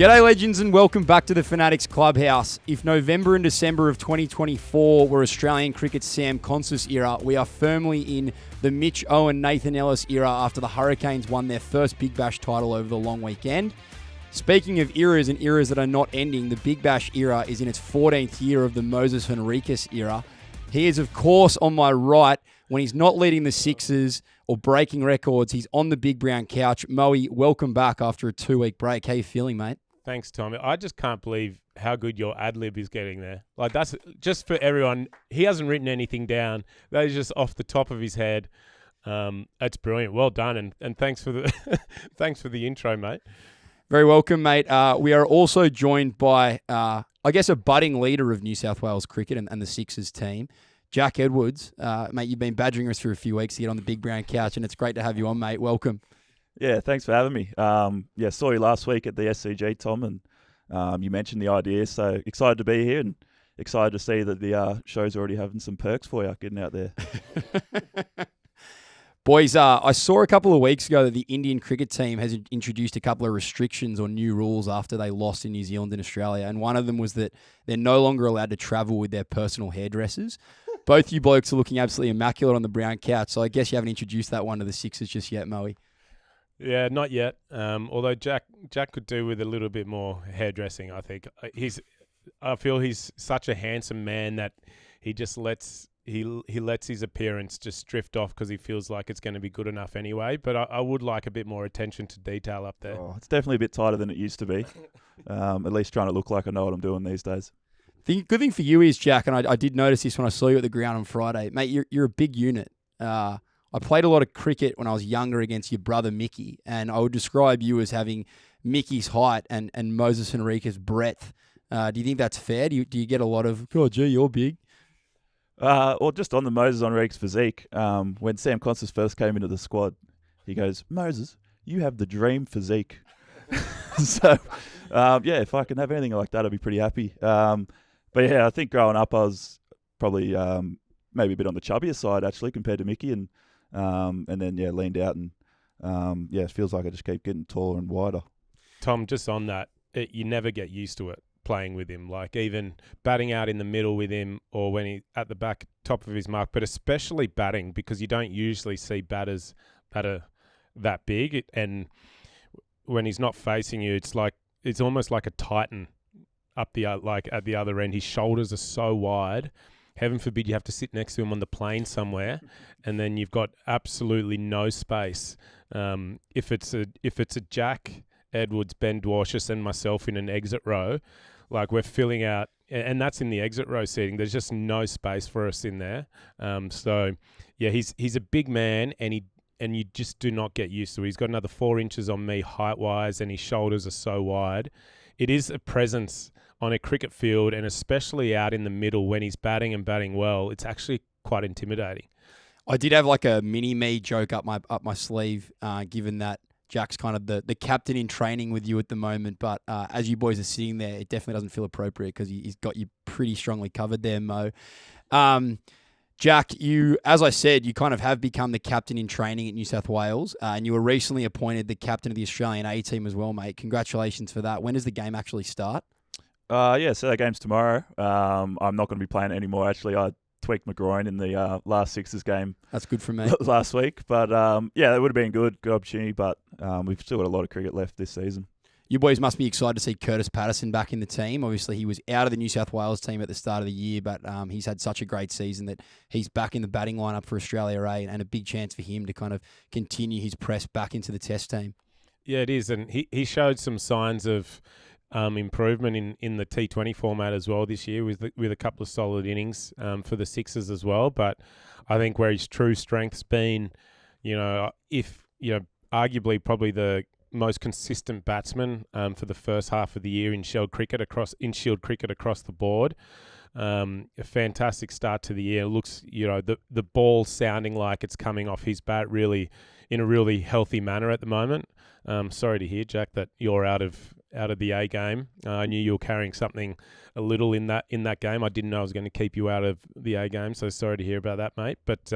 G'day legends and welcome back to the Fanatics Clubhouse. If November and December of 2024 were Australian cricket's Sam Billings era, we are firmly in the Mitch Owen, Nathan Ellis era after the Hurricanes won their first Big Bash title over the long weekend. Speaking of eras and eras that are not ending, the Big Bash era is in its 14th year of the Moises Henriques era. He is, of course, on my right. When he's not leading the Sixers or breaking records, he's on the big brown couch. Moey, welcome back after a 2-week break. How you feeling, mate? Thanks, Tommy. I just can't believe how good your ad-lib is getting there. Like, that's just for everyone. He hasn't written anything down. That is just off the top of his head. That's brilliant. Well done, and thanks for the thanks for the intro, mate. Very welcome, mate. We are also joined by, I guess, a budding leader of New South Wales cricket and the Sixers team, Jack Edwards. Mate, you've been badgering us for a few weeks to get on the big brown couch, and it's great to have you on, mate. Welcome. Yeah, thanks for having me. Saw you last week at the SCG, Tom, and you mentioned the idea, so excited to be here and excited to see that the show's already having some perks for you, getting out there. Boys, I saw a couple of weeks ago that the Indian cricket team has introduced a couple of restrictions or new rules after they lost in New Zealand and Australia, and one of them was that they're no longer allowed to travel with their personal hairdressers. Both you blokes are looking absolutely immaculate on the brown couch, so I guess you haven't introduced that one to the Sixers just yet, Moey. Yeah, not yet. Although Jack could do with a little bit more hairdressing, I think. I feel he's such a handsome man that he just lets his appearance just drift off because he feels like it's going to be good enough anyway. But I would like a bit more attention to detail up there. Oh, it's definitely a bit tighter than it used to be. At least trying to look like I know what I'm doing these days. The good thing for you is, Jack, and I did notice this when I saw you at the ground on Friday, mate, you're a big unit. I played a lot of cricket when I was younger against your brother Mickey, and I would describe you as having Mickey's height and Moises Henriques' breadth. Do you think that's fair? Do you get a lot of, oh, gee, you're big? Well, just on the Moises Henriques physique, when Sam Billings first came into the squad, he goes, Moises, you have the dream physique. So, if I can have anything like that, I'd be pretty happy. But yeah, I think growing up, I was probably maybe a bit on the chubbier side, actually, compared to Mickey, and then leaned out, and it feels like I just keep getting taller and wider. Tom, just on that, you never get used to it playing with him, like even batting out in the middle with him or when he at the back top of his mark, but especially batting, because you don't usually see batters that are that big, and when he's not facing you, it's almost like a titan up the at the other end. His shoulders are so wide. Heaven forbid you have to sit next to him on the plane somewhere, and then you've got absolutely no space. If it's a Jack Edwards, Ben Dwarshuis, and myself in an exit row, like we're filling out, and that's in the exit row seating. There's just no space for us in there. He's a big man, and you just do not get used to it. He's got another 4 inches on me height wise, and his shoulders are so wide. It is a presence on a cricket field, and especially out in the middle when he's batting and batting well. It's actually quite intimidating. I did have like a mini-me joke up my sleeve, given that Jack's kind of the captain in training with you at the moment. But as you boys are sitting there, it definitely doesn't feel appropriate because he's got you pretty strongly covered there, Mo. Jack, you, as I said, you kind of have become the captain in training at New South Wales, and you were recently appointed the captain of the Australian A team as well, mate. Congratulations for that. When does the game actually start? So that game's tomorrow. I'm not going to be playing it anymore. Actually, I tweaked my groin in the last Sixers game. That's good for me. Last week. But, it would have been good opportunity, but we've still got a lot of cricket left this season. You boys must be excited to see Kurtis Patterson back in the team. Obviously, he was out of the New South Wales team at the start of the year, but he's had such a great season that he's back in the batting lineup for Australia A, and a big chance for him to kind of continue his press back into the Test team. Yeah, it is, and he showed some signs of improvement in the T20 format as well this year with a couple of solid innings for the Sixers as well. But I think where his true strength's been, arguably probably the most consistent batsman for the first half of the year in Shield cricket across the board. A fantastic start to the year. Looks, the ball sounding like it's coming off his bat really in a really healthy manner at the moment. Sorry to hear, Jack, that you're out of the A game. I knew you were carrying something a little in that game. I didn't know I was going to keep you out of the A game, so sorry to hear about that, mate. But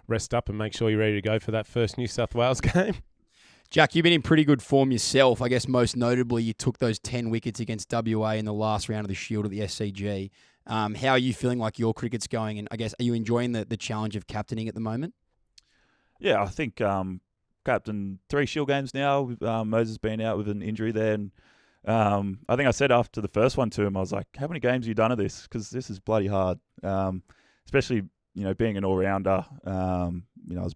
rest up and make sure you're ready to go for that first New South Wales game. Jack, you've been in pretty good form yourself. I guess most notably, you took those 10 wickets against WA in the last round of the Shield at the SCG. How are you feeling like your cricket's going? And I guess, are you enjoying the challenge of captaining at the moment? Yeah, I think captain 3 Shield games now. Moises been out with an injury there. And I think I said after the first one to him, I was like, how many games have you done of this? Because this is bloody hard. Especially, being an all-rounder. I was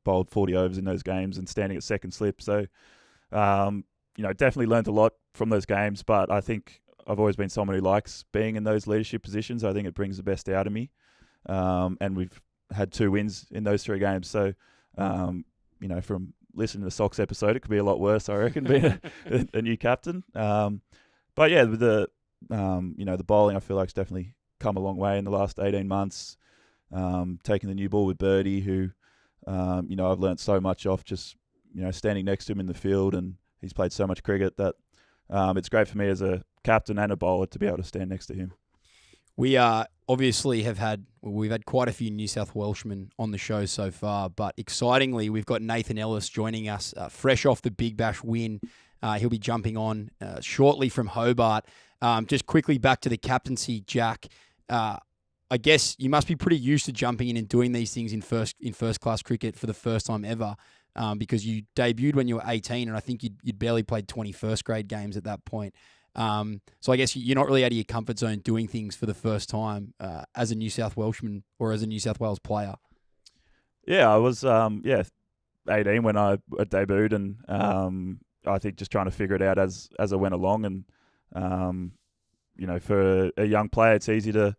bowled 40 overs in those games and standing at second slip. So, definitely learned a lot from those games. But I think I've always been someone who likes being in those leadership positions. I think it brings the best out of me. And we've had 2 wins in those 3 games. So, from listening to the Sox episode, it could be a lot worse, I reckon, being a new captain. But yeah, with the bowling, I feel like it's definitely come a long way in the last 18 months. Taking the new ball with Birdie, who, I've learnt so much off just, standing next to him in the field, and he's played so much cricket that it's great for me as a captain and a bowler to be able to stand next to him. We obviously we've had quite a few New South Welshmen on the show so far, but excitingly, we've got Nathan Ellis joining us, fresh off the Big Bash win. He'll be jumping on shortly from Hobart. Just quickly back to the captaincy, Jack. I guess you must be pretty used to jumping in and doing these things in first class cricket for the first time ever, because you debuted when you were 18, and I think you'd barely played 21st grade games at that point. So I guess you're not really out of your comfort zone doing things for the first time as a New South Welshman or as a New South Wales player. Yeah, I was 18 when I debuted, and I think just trying to figure it out as I went along. And for a young player, it's easy to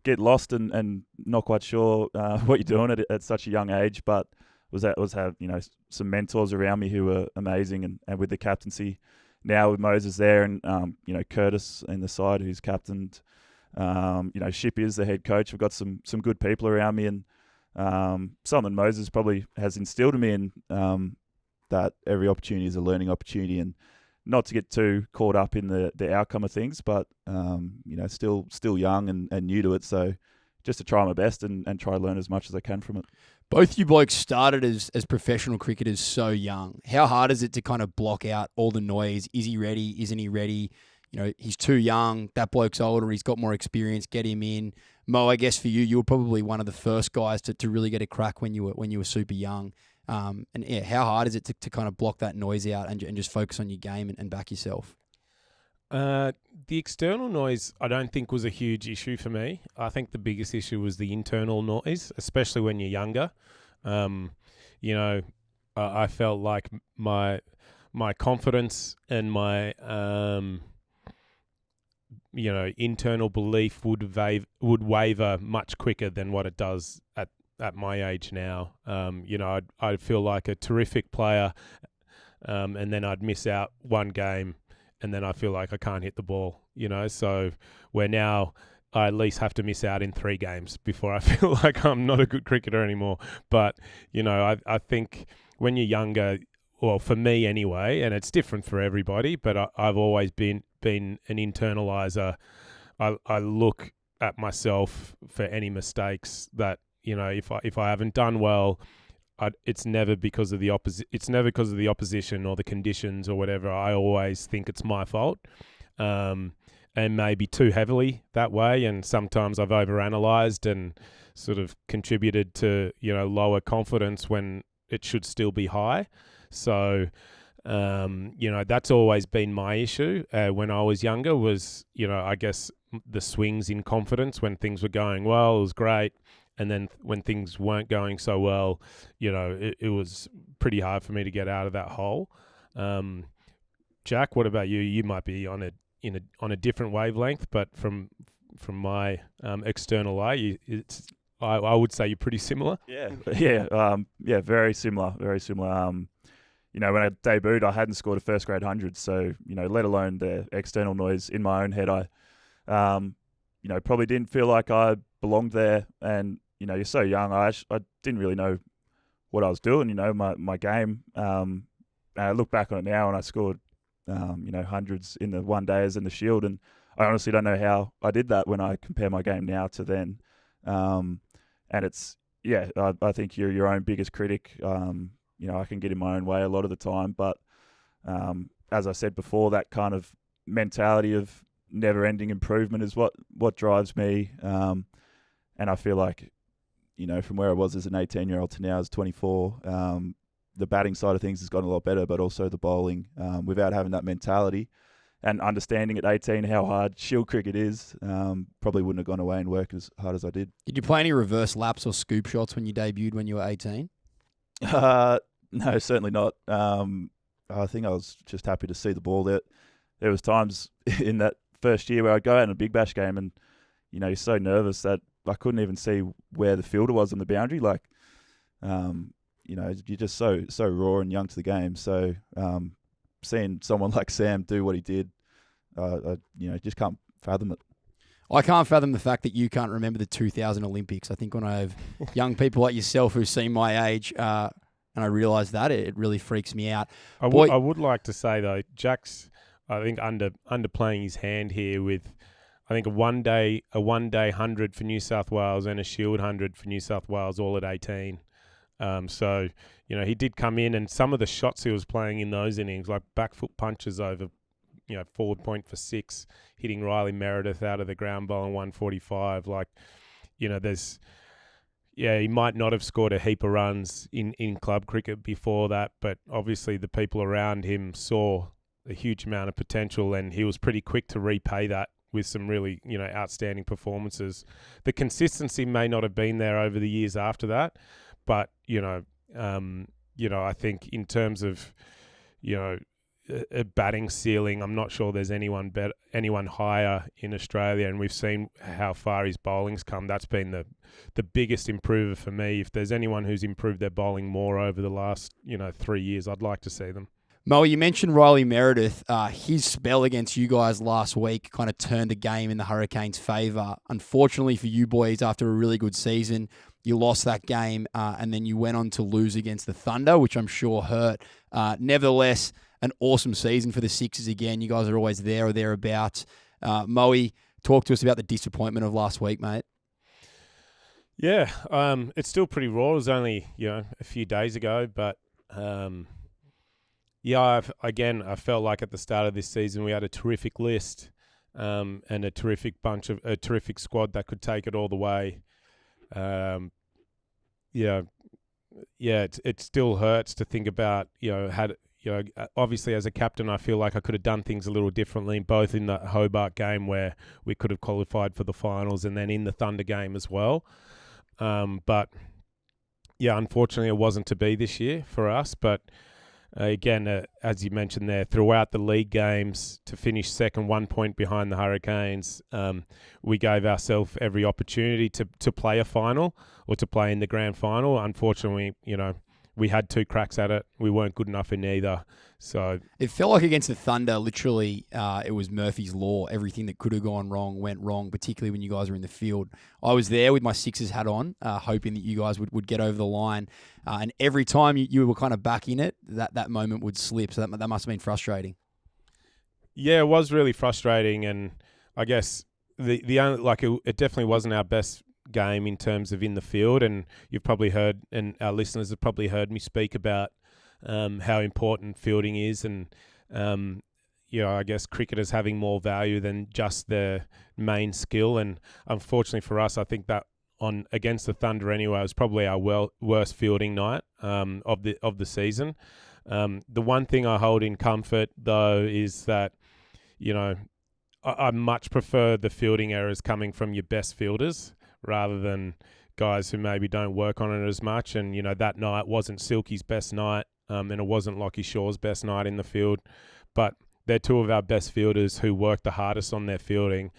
get lost and not quite sure what you're doing at such a young age. But have some mentors around me who were amazing, and with the captaincy. Now with Moises there and, Kurtis in the side who's captained, Shippy is the head coach. We've got some good people around me, and something Moises probably has instilled in me, and that every opportunity is a learning opportunity, and not to get too caught up in the outcome of things, but, still young and new to it. So just to try my best and try to learn as much as I can from it. Both you blokes started as professional cricketers so young. How hard is it to kind of block out all the noise? Is he ready? Isn't he ready? He's too young. That bloke's older. He's got more experience. Get him in. Mo, I guess for you were probably one of the first guys to really get a crack when you were super young. How hard is it to kind of block that noise out and just focus on your game and back yourself? The external noise, I don't think was a huge issue for me. I think the biggest issue was the internal noise, especially when you're younger. I felt like my confidence and my internal belief would waver much quicker than what it does at my age now. I'd feel like a terrific player, and then I'd miss out one game. And then I feel like I can't hit the ball, So where now I at least have to miss out in 3 games before I feel like I'm not a good cricketer anymore. But, I think when you're younger, well, for me anyway, and it's different for everybody, but I've always been an internalizer. I look at myself for any mistakes that, if I haven't done well, it's never because of the opposition or the conditions or whatever. I always think it's my fault, and maybe too heavily that way. And sometimes I've overanalyzed and sort of contributed to lower confidence when it should still be high. So that's always been my issue when I was younger. Was I guess the swings in confidence when things were going well, it was great. And then when things weren't going so well, it was pretty hard for me to get out of that hole. Jack, what about you? You might be on a different wavelength, but from my external eye, I would say you're pretty similar. Yeah, very similar, very similar. When I debuted, I hadn't scored a first grade 100, so let alone the external noise in my own head, I probably didn't feel like I belonged there, and you're so young. I didn't really know what I was doing. My game. And I look back on it now, and I scored, hundreds in the one days in the Shield, and I honestly don't know how I did that when I compare my game now to then. And it's I think you're your own biggest critic. I can get in my own way a lot of the time. But as I said before, that kind of mentality of never-ending improvement is what drives me. And I feel like, from where I was as an 18-year-old to now as 24, the batting side of things has gotten a lot better, but also the bowling, without having that mentality and understanding at 18 how hard shield cricket is, probably wouldn't have gone away and worked as hard as I did. Did you play any reverse laps or scoop shots when you debuted when you were 18? No, certainly not. I think I was just happy to see the ball. There was times in that first year where I'd go out in a big bash game and, you're so nervous that I couldn't even see where the fielder was on the boundary. Like, you're just so raw and young to the game. So seeing someone like Sam do what he did, I just can't fathom it. I can't fathom the fact that you can't remember the 2000 Olympics. I think when I have young people like yourself who seem my age, and I realise that, it really freaks me out. I would like to say though, Jack's, I think underplaying his hand here with, I think a one day 100 for New South Wales and a Shield 100 for New South Wales, all at 18. So he did come in, and some of the shots he was playing in those innings, like back foot punches over, forward point for 6, hitting Riley Meredith out of the ground ball in 145. Like, he might not have scored a heap of runs in club cricket before that, but obviously the people around him saw a huge amount of potential, and he was pretty quick to repay that with some really, outstanding performances. The consistency may not have been there over the years after that, but, I think in terms of, a batting ceiling, I'm not sure there's anyone higher in Australia, and we've seen how far his bowling's come. That's been the biggest improver for me. If there's anyone who's improved their bowling more over the last, 3 years, I'd like to see them. Mo, you mentioned Riley Meredith. His spell against you guys last week kind of turned the game in the Hurricanes' favour. Unfortunately for you boys, after a really good season, you lost that game, and then you went on to lose against the Thunder, which I'm sure hurt. Nevertheless, an awesome season for the Sixers again. You guys are always there or thereabouts. Moey, talk to us about the disappointment of last week, mate. Yeah, it's still pretty raw. It was only, a few days ago, but... I felt like at the start of this season we had a terrific list, and a terrific squad that could take it all the way. It still hurts to think about. Obviously as a captain, I feel like I could have done things a little differently, both in the Hobart game where we could have qualified for the finals, and then in the Thunder game as well. But unfortunately, it wasn't to be this year for us, but. Again, as you mentioned there, throughout the league games to finish second, 1 point behind the Hurricanes, we gave ourselves every opportunity to play a final or to play in the grand final. Unfortunately, we had 2 cracks at it. We weren't good enough in either. So it felt like against the Thunder, literally, it was Murphy's Law. Everything that could have gone wrong went wrong, particularly when you guys were in the field. I was there with my Sixers hat on, hoping that you guys would get over the line. And every time you were kind of back in it, that moment would slip. So that must have been frustrating. Yeah, it was really frustrating. And I guess the only, it definitely wasn't our best game in terms of in the field. And you've probably heard, and our listeners have probably heard me speak about how important fielding is, and I guess cricketers having more value than just their main skill. And unfortunately for us, I think that against the Thunder anyway, it was probably our worst fielding night of the season. The one thing I hold in comfort though is that I much prefer the fielding errors coming from your best fielders rather than guys who maybe don't work on it as much. And that night wasn't Silky's best night. And it wasn't Lockie Shaw's best night in the field, but they're 2 of our best fielders who work the hardest on their fielding,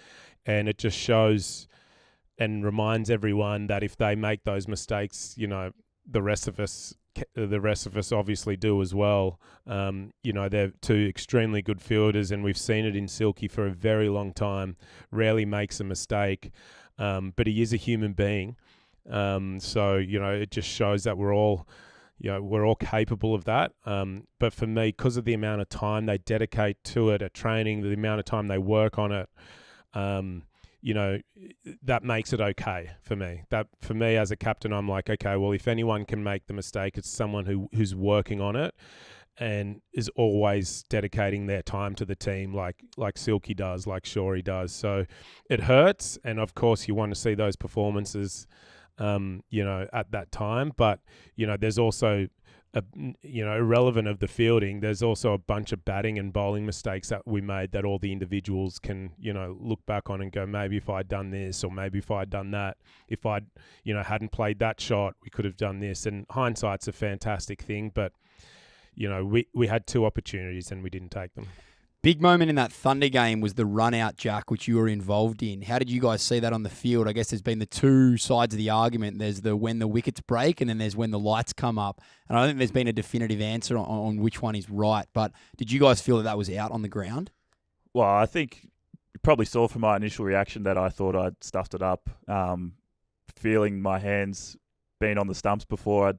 and it just shows and reminds everyone that if they make those mistakes, the rest of us obviously do as well. They're 2 extremely good fielders, and we've seen it in Silky for a very long time. Rarely makes a mistake, but he is a human being. So it just shows that we're all capable of that. But for me, because of the amount of time they dedicate to it at training, the amount of time they work on it, that makes it okay for me. That for me as a captain, I'm like, okay, well, if anyone can make the mistake, it's someone who's working on it and is always dedicating their time to the team, like Silky does, like Shorey does. So it hurts, and of course you want to see those performances, at that time. But there's also irrelevant of the fielding, there's also a bunch of batting and bowling mistakes that we made that all the individuals can, look back on and go, maybe if I'd done this, or maybe if I'd done that, if I'd, hadn't played that shot, we could have done this. And hindsight's a fantastic thing, but, we had 2 opportunities and we didn't take them. Big moment in that Thunder game was the run out, Jack, which you were involved in. How did you guys see that on the field? I guess there's been the 2 sides of the argument. There's the when the wickets break, and then there's when the lights come up. And I don't think there's been a definitive answer on which one is right. But did you guys feel that was out on the ground? Well, I think you probably saw from my initial reaction that I thought I'd stuffed it up, feeling my hands being on the stumps before I'd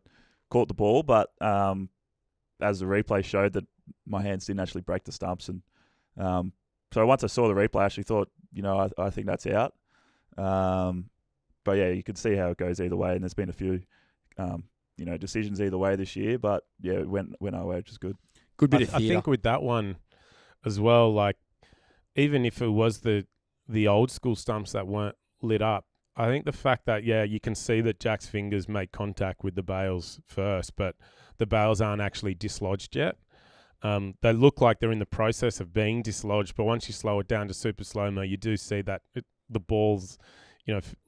caught the ball. But as the replay showed, that my hands didn't actually break the stumps. And so once I saw the replay, I actually thought, I think that's out. But yeah, you could see how it goes either way. And there's been a few, decisions either way this year. But yeah, it went our way, which is good. Good bit of theatre. I think with that one as well, like even if it was the old school stumps that weren't lit up, I think the fact that, you can see that Jack's fingers make contact with the bails first, but the bails aren't actually dislodged yet. They look like they're in the process of being dislodged, but once you slow it down to super slow-mo, you do see that the ball's,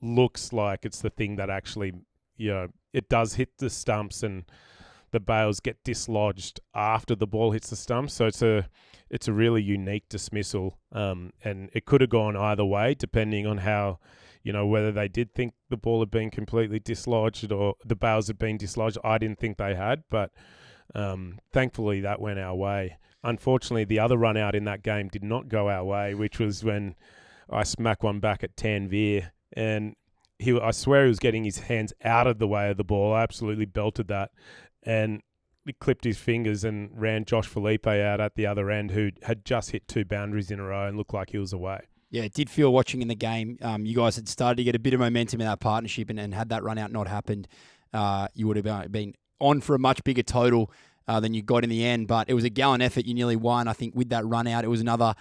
looks like it's the thing that actually, it does hit the stumps and the bails get dislodged after the ball hits the stumps. So it's a really unique dismissal, and it could have gone either way depending on how, whether they did think the ball had been completely dislodged or the bails had been dislodged. I didn't think they had, but thankfully that went our way. Unfortunately, the other run out in that game did not go our way, which was when I smacked one back at Tanvir, and I swear he was getting his hands out of the way of the ball. I absolutely belted that, and he clipped his fingers and ran Josh Felipe out at the other end, who had just hit 2 boundaries in a row and looked like he was away. Yeah, it did feel watching in the game. You guys had started to get a bit of momentum in that partnership, and had that run out not happened, you would have been on for a much bigger total than you got in the end. But it was a gallant effort. You nearly won. I think with that run out, it was another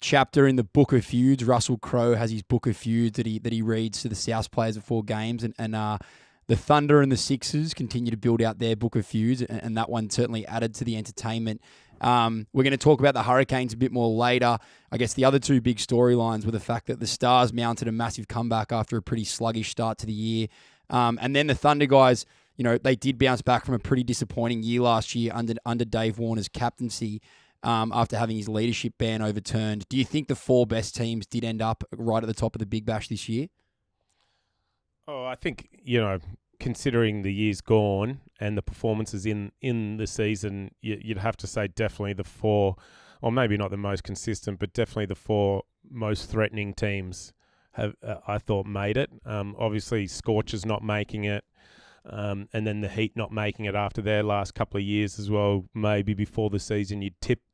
chapter in the book of feuds. Russell Crowe has his book of feuds that he reads to the South players before games, and the Thunder and the Sixers continue to build out their book of feuds, and that one certainly added to the entertainment. We're going to talk about the Hurricanes a bit more later. I guess the other 2 big storylines were the fact that the Stars mounted a massive comeback after a pretty sluggish start to the year. And then the Thunder guys, they did bounce back from a pretty disappointing year last year under Dave Warner's captaincy, after having his leadership ban overturned. Do you think the 4 best teams did end up right at the top of the Big Bash this year? Oh, I think, considering the years gone and the performances in the season, you'd have to say definitely the 4, or maybe not the most consistent, but definitely the 4 most threatening teams have, I thought, made it. Obviously, Scorchers not making it, and then the Heat not making it after their last couple of years as well. Maybe before the season,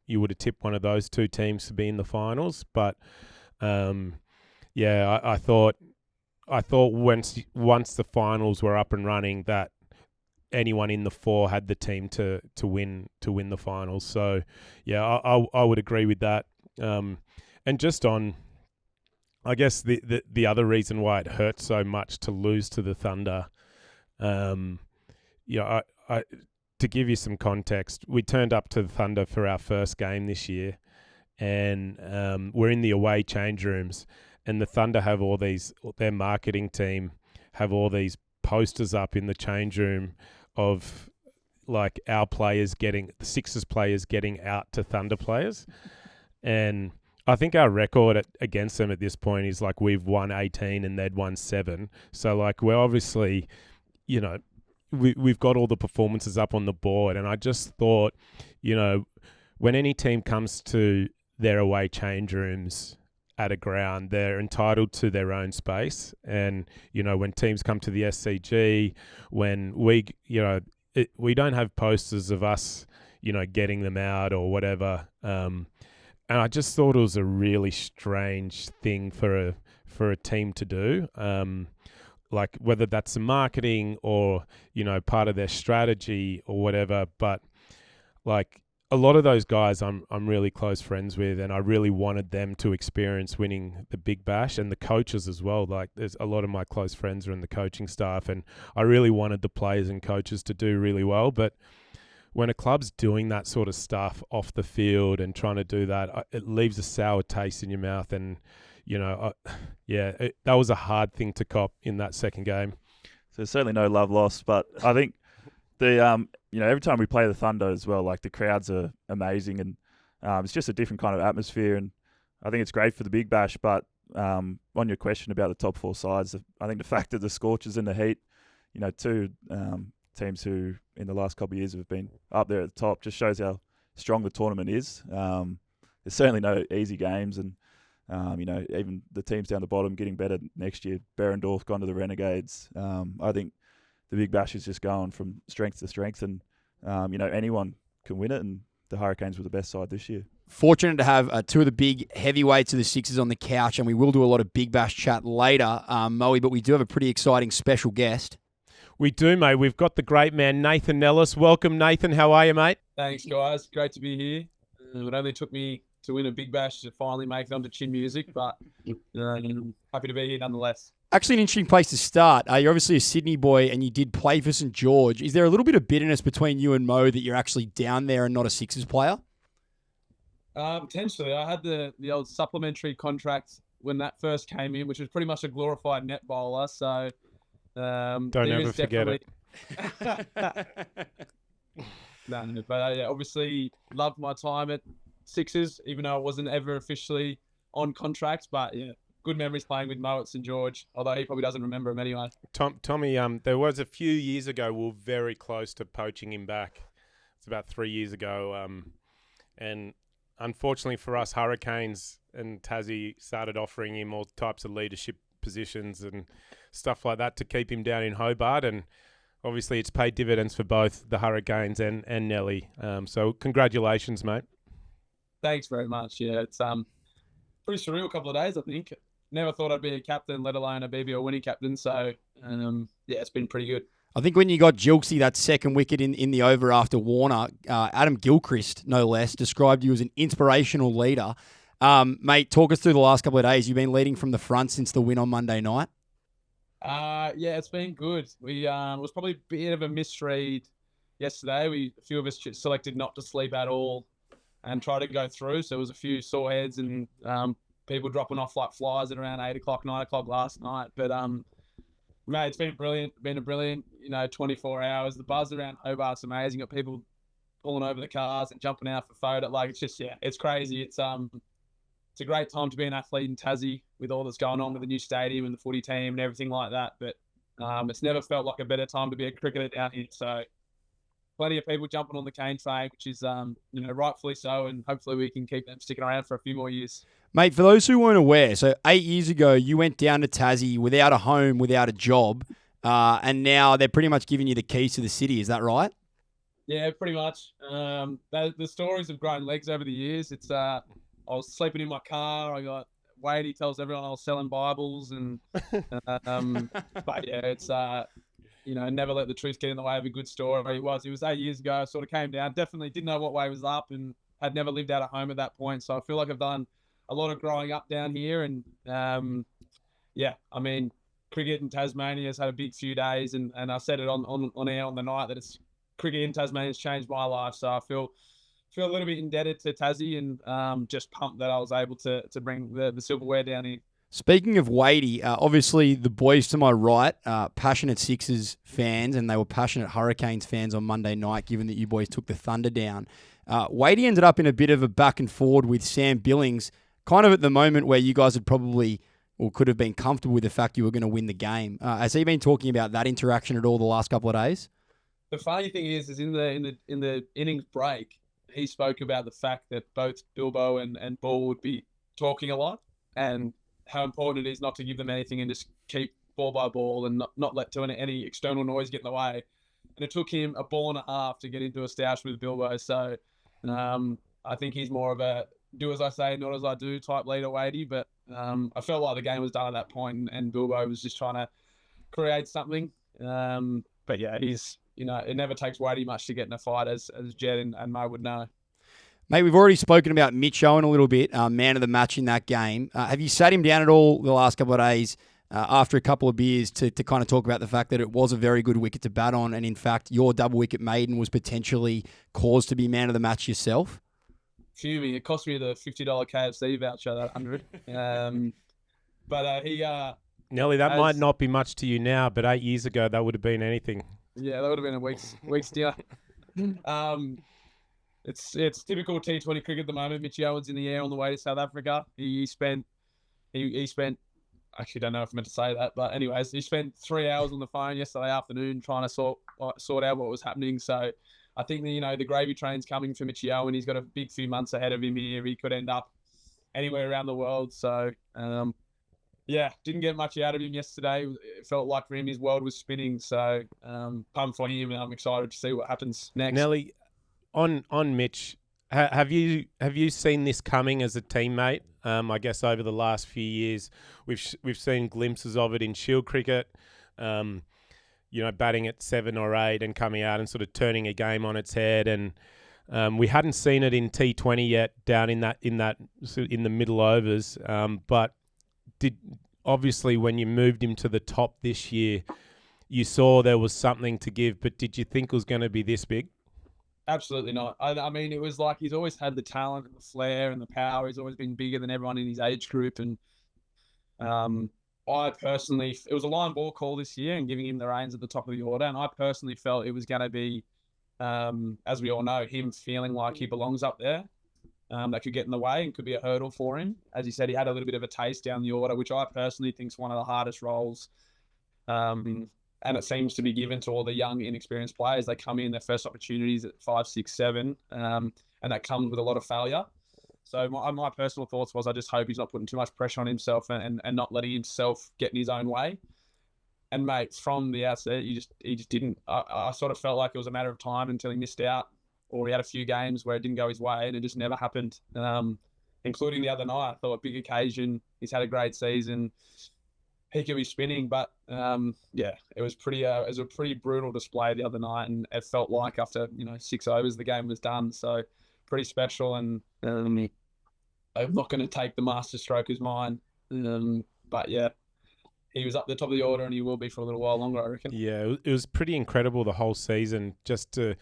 you would have tipped one of those 2 teams to be in the finals. But I thought once the finals were up and running, that anyone in the 4 had the team to win the finals. So I would agree with that. And just on, I guess the other reason why it hurt so much to lose to the Thunder, I to give you some context, we turned up to the Thunder for our first game this year, and we're in the away change rooms. And the Thunder have all these, their marketing team have all these posters up in the change room of like our players the Sixers players getting out to Thunder players. And I think our record against them at this point is like we've won 18 and they'd won 7. So like we're obviously, we've got all the performances up on the board. And I just thought, when any team comes to their away change rooms at a ground, they're entitled to their own space. And, when teams come to the SCG, when we don't have posters of us, getting them out or whatever. And I just thought it was a really strange thing for for a team to do. Like whether that's the marketing or, part of their strategy or whatever. But like a lot of those guys I'm really close friends with, and I really wanted them to experience winning the Big Bash, and the coaches as well. Like there's a lot of my close friends are in the coaching staff, and I really wanted the players and coaches to do really well. But when a club's doing that sort of stuff off the field and trying to do that, it leaves a sour taste in your mouth. And, that was a hard thing to cop in that second game. So there's certainly no love lost, but I think the every time we play the Thunder as well, like the crowds are amazing, and it's just a different kind of atmosphere, and I think it's great for the Big Bash. But on your question about the top four sides, I think the fact that the Scorchers and the Heat, two teams who in the last couple of years have been up there at the top, just shows how strong the tournament is. There's certainly no easy games, and even the teams down the bottom getting better next year. Berendorf gone to the Renegades. I think the Big Bash is just going from strength to strength, and anyone can win it, and the Hurricanes were the best side this year. Fortunate to have two of the big heavyweights of the Sixers on the couch, and we will do a lot of Big Bash chat later, Moey, but we do have a pretty exciting special guest. We do, mate. We've got the great man, Nathan Ellis. Welcome, Nathan. How are you, mate? Thanks, guys. Great to be here. It only took me to win a Big Bash to finally make it onto Chin Music, but happy to be here nonetheless. Actually, an interesting place to start. You're obviously a Sydney boy, and you did play for St George. Is there a little bit of bitterness between you and Mo that you're actually down there and not a Sixers player? Potentially. I had the old supplementary contract when that first came in, which was pretty much a glorified net bowler. So don't ever forget it. No, but obviously loved my time at Sixers, even though I wasn't ever officially on contract. But good memories playing with Mo at St George, although he probably doesn't remember him anyway. Tommy, there was a few years ago we were very close to poaching him back. It's about 3 years ago, and unfortunately for us, Hurricanes and Tassie started offering him all types of leadership positions and stuff like that to keep him down in Hobart, and obviously it's paid dividends for both the Hurricanes and Nelly. So congratulations, mate. Thanks very much. Yeah, it's pretty surreal couple of days, I think. Never thought I'd be a captain, let alone a BBL winning captain. So, it's been pretty good. I think when you got Gilksy, that second wicket in the over after Warner, Adam Gilchrist, no less, described you as an inspirational leader. Mate, talk us through the last couple of days. You've been leading from the front since the win on Monday night. It's been good. We it was probably a bit of a misread yesterday. A few of us selected not to sleep at all and try to go through. So there was a few sore heads and people dropping off like flies at around 8 o'clock, 9 o'clock last night. But mate, it's been brilliant. Been a brilliant 24 hours. The buzz around Hobart's amazing. Got people pulling over the cars and jumping out for photo. Like it's just it's crazy. It's a great time to be an athlete in Tassie with all that's going on with the new stadium and the footy team and everything like that. But it's never felt like a better time to be a cricketer down here. So plenty of people jumping on the cane train, which is rightfully so, and hopefully we can keep them sticking around for a few more years. Mate, for those who weren't aware, so 8 years ago you went down to Tassie without a home, without a job, and now they're pretty much giving you the keys to the city. Is that right? Yeah, pretty much. The stories have grown legs over the years. It's I was sleeping in my car. I got Wadey tells everyone I was selling Bibles, and but it's never let the truth get in the way of a good story. It was 8 years ago. I sort of came down. Definitely didn't know what way was up, and had never lived out at home at that point. So I feel like I've done a lot of growing up down here, and I mean, cricket in Tasmania has had a big few days, and I said it on air on the night that it's cricket in Tasmania has changed my life. So I feel a little bit indebted to Tassie, and just pumped that I was able to bring the silverware down here. Speaking of Wadey, obviously the boys to my right, passionate Sixers fans, and they were passionate Hurricanes fans on Monday night, given that you boys took the Thunder down. Wadey ended up in a bit of a back and forward with Sam Billings, kind of at the moment where you guys had probably or could have been comfortable with the fact you were going to win the game. Has he been talking about that interaction at all the last couple of days? The funny thing is in the innings break, he spoke about the fact that both Bilbo and Ball would be talking a lot, and how important it is not to give them anything and just keep ball by ball and not let any external noise get in the way. And it took him a ball and a half to get into a stoush with Bilbo. So I think he's more of a do as I say, not as I do type leader, Wadey. But I felt like the game was done at that point, and Bilbo was just trying to create something. But yeah, he's, it never takes Wadey much to get in a fight, as Jed and Mo would know. Mate, we've already spoken about Mitch Owen a little bit, man of the match in that game. Have you sat him down at all the last couple of days after a couple of beers to kind of talk about the fact that it was a very good wicket to bat on, and in fact your double wicket maiden was potentially caused to be man of the match yourself? Fuming. It cost me the $50 KFC voucher, that 100. But he... Nelly, that might not be much to you now, but 8 years ago that would have been anything. Yeah, that would have been a week's deal. It's typical T20 cricket at the moment. Mitchy Owen's in the air on the way to South Africa. He spent, actually don't know if I'm meant to say that, but anyways, he spent 3 hours on the phone yesterday afternoon trying to sort out what was happening. So I think the gravy train's coming for Mitchy Owen. He's got a big few months ahead of him here. He could end up anywhere around the world. So yeah, didn't get much out of him yesterday. It felt like for him his world was spinning. So pumped for him, and I'm excited to see what happens next. Nelly, on Mitch, have you seen this coming as a teammate? I guess over the last few years, we've seen glimpses of it in Shield cricket. Batting at 7 or 8 and coming out and sort of turning a game on its head, and we hadn't seen it in T20 yet, down in the middle overs. But obviously when you moved him to the top this year, you saw there was something to give. But did you think it was going to be this big? Absolutely not. I mean, it was like he's always had the talent and the flair and the power. He's always been bigger than everyone in his age group. And I personally, it was a line ball call this year and giving him the reins at the top of the order. And I personally felt it was going to be, as we all know, him feeling like he belongs up there. That could get in the way and could be a hurdle for him. As you said, he had a little bit of a taste down the order, which I personally think is one of the hardest roles. And it seems to be given to all the young, inexperienced players. They come in, their first opportunities at 5, 6, 7, and that comes with a lot of failure. So my personal thoughts was I just hope he's not putting too much pressure on himself and not letting himself get in his own way. And, mate, from the outset, he just didn't. I sort of felt like it was a matter of time until he missed out, or he had a few games where it didn't go his way, and it just never happened, including the other night. I thought a big occasion. He's had a great season. He could be spinning, but it was a pretty brutal display the other night, and it felt like after 6 overs the game was done. So pretty special, and I'm not going to take the master stroke as mine, but yeah, he was up the top of the order, and he will be for a little while longer, I reckon. Yeah, it was pretty incredible the whole season. Just to,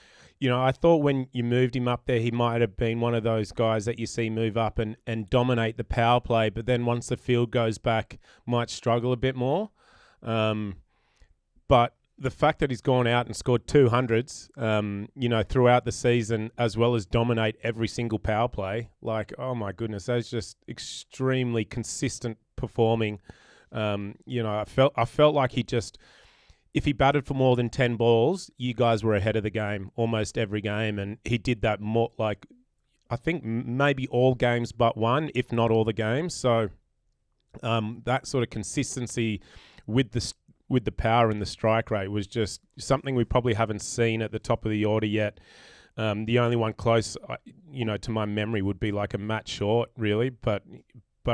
I thought when you moved him up there, he might have been one of those guys that you see move up and dominate the power play, but then once the field goes back, might struggle a bit more. But the fact that he's gone out and scored 200s, throughout the season, as well as dominate every single power play, like, oh my goodness, that's just extremely consistent performing. I felt like he just, if he batted for more than 10 balls, you guys were ahead of the game almost every game, and he did that more, like, I think maybe all games but one, if not all the games. So that sort of consistency with the power and the strike rate was just something we probably haven't seen at the top of the order yet. The only one close, to my memory would be like a Matt Short, really, but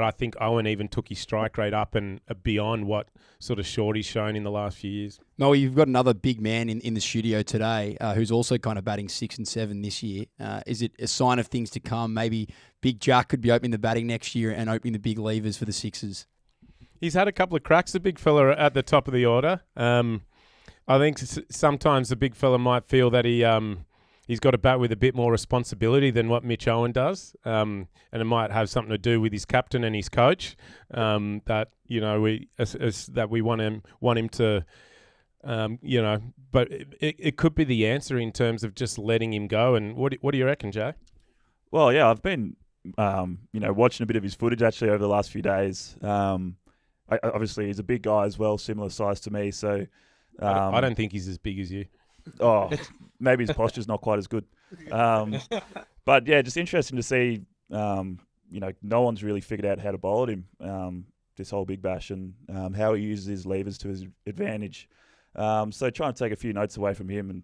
I think Owen even took his strike rate up and beyond what sort of Shorty's shown in the last few years. Moey, you've got another big man in the studio today who's also kind of batting 6 and 7 this year. Is it a sign of things to come? Maybe Big Jack could be opening the batting next year and opening the big levers for the Sixers. He's had a couple of cracks, the big fella, at the top of the order. I think sometimes the big fella might feel that he's got to bat with a bit more responsibility than what Mitch Owen does, and it might have something to do with his captain and his coach. That we want him to, But it could be the answer in terms of just letting him go. And what do you reckon, Jay? Well, yeah, I've been watching a bit of his footage actually over the last few days. Obviously, he's a big guy as well, similar size to me. So I don't think he's as big as you. Oh, maybe his posture's not quite as good. But yeah, just interesting to see, no one's really figured out how to bowl at him this whole Big Bash, and how he uses his levers to his advantage. So trying to take a few notes away from him, and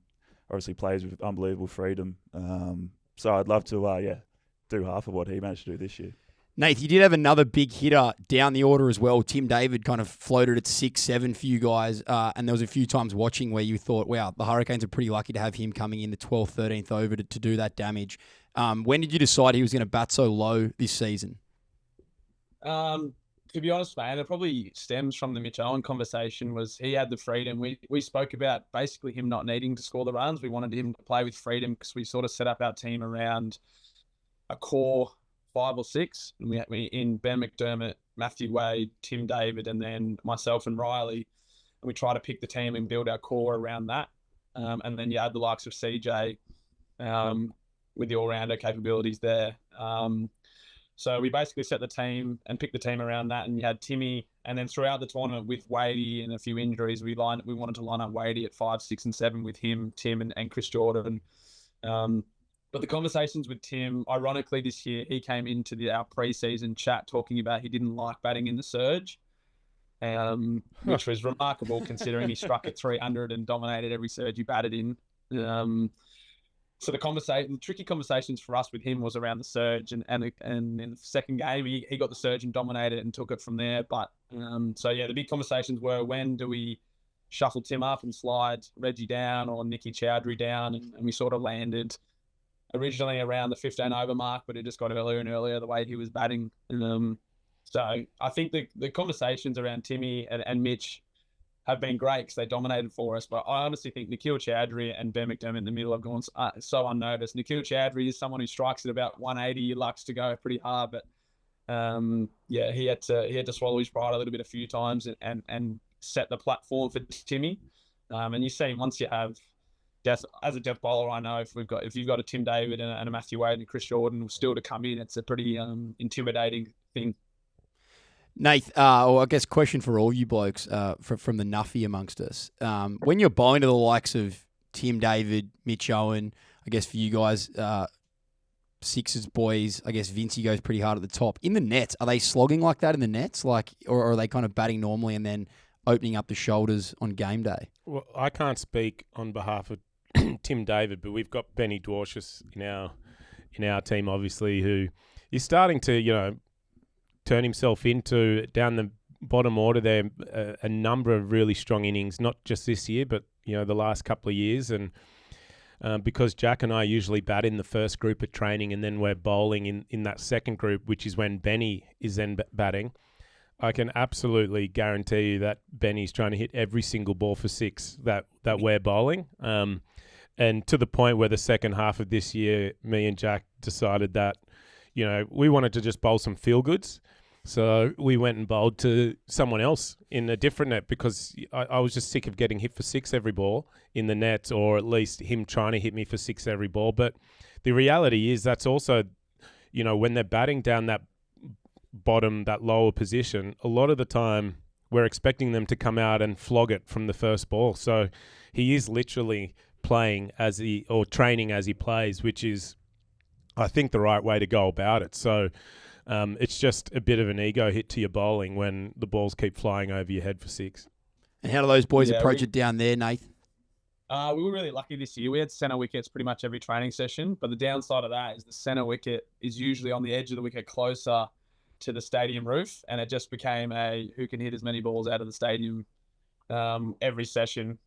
obviously plays with unbelievable freedom. So I'd love to, do half of what he managed to do this year. Nath, you did have another big hitter down the order as well. Tim David kind of floated at 6-7 for you guys, and there was a few times watching where you thought, wow, the Hurricanes are pretty lucky to have him coming in the 12th, 13th over to do that damage. When did you decide he was going to bat so low this season? To be honest, man, it probably stems from the Mitch Owen conversation. Was he had the freedom. We spoke about basically him not needing to score the runs. We wanted him to play with freedom because we sort of set up our team around a core 5 or 6. And we in Ben McDermott, Matthew Wade, Tim David, and then myself and Riley. And we try to pick the team and build our core around that. And then you add the likes of CJ with the all-rounder capabilities there. So we basically set the team and picked the team around that, and you had Timmy. And then throughout the tournament with Wadey and a few injuries, we wanted to line up Wadey at 5, 6, and 7 with him, Tim, and Chris Jordan. But the conversations with Tim, ironically this year, he came into our pre-season chat talking about he didn't like batting in the surge, which was remarkable considering he struck at 300 and dominated every surge he batted in. So the tricky conversations for us with him was around the surge, and in the second game he got the surge and dominated it and took it from there. But the big conversations were, when do we shuffle Tim up and slide Reggie down or Nicky Chowdhury down, and we sort of landed originally around the 15 over mark, but it just got earlier and earlier the way he was batting. So I think the conversations around Timmy and Mitch have been great because they dominated for us. But I honestly think Nikhil Chowdhury and Ben McDermott in the middle have gone so unnoticed. Nikhil Chowdhury is someone who strikes at about 180. He likes to go pretty hard, but he had to swallow his pride a few times and set the platform for Timmy. And you see, once you have as a death bowler, I know if you've got a Tim David and a Matthew Wade and a Chris Jordan still to come in, it's a pretty intimidating thing. Nath, I guess question for all you blokes from the Nuffy amongst us. When you're bowling to the likes of Tim David, Mitch Owen, I guess for you guys, Sixers boys, I guess Vincey goes pretty hard at the top. In the nets, are they slogging like that in the nets? Or are they kind of batting normally and then opening up the shoulders on game day? Well, I can't speak on behalf of Tim David, but we've got Benny Dwarshuis in our team, obviously, who is starting to, turn himself into, down the bottom order there, a number of really strong innings, not just this year, but, the last couple of years. And because Jack and I usually bat in the first group at training and then we're bowling in that second group, which is when Benny is then batting, I can absolutely guarantee you that Benny's trying to hit every single ball for 6 that we're bowling. And to the point where the second half of this year, me and Jack decided that, we wanted to just bowl some feel-goods. So we went and bowled to someone else in a different net because I was just sick of getting hit for 6 every ball in the net, or at least him trying to hit me for 6 every ball. But the reality is that's also, when they're batting down that bottom, that lower position, a lot of the time we're expecting them to come out and flog it from the first ball. So he is literally training as he plays, which is, I think, the right way to go about it. So it's just a bit of an ego hit to your bowling when the balls keep flying over your head for 6. And how do those boys approach it down there, Nath? We were really lucky this year. We had centre wickets pretty much every training session, but the downside of that is the centre wicket is usually on the edge of the wicket closer to the stadium roof, and it just became who can hit as many balls out of the stadium every session.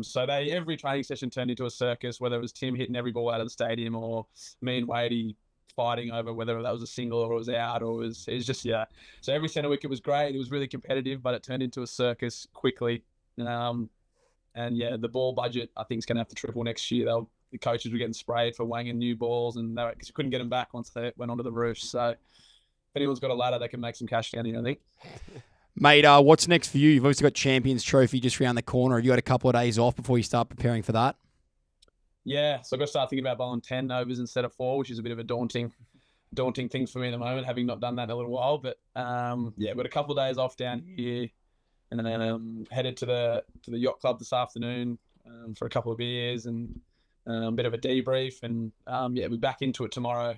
So every training session turned into a circus, whether it was Tim hitting every ball out of the stadium or me and Wadey fighting over whether that was a single or it was out, or it was just, yeah. So every centre wicket was great. It was really competitive, but it turned into a circus quickly. And yeah, the ball budget, I think, is going to have to triple next year. The coaches were getting sprayed for wanging new balls, and because you couldn't get them back once they went onto the roof. So if anyone's got a ladder, they can make some cash down here, I think. Mate, what's next for you? You've obviously got Champions Trophy just around the corner. Have you got a couple of days off before you start preparing for that? Yeah, so I've got to start thinking about bowling 10 overs instead of 4, which is a bit of a daunting thing for me at the moment, having not done that in a little while. But I've got a couple of days off down here, and then headed to the yacht club this afternoon for a couple of beers and a bit of a debrief, and we're back into it tomorrow.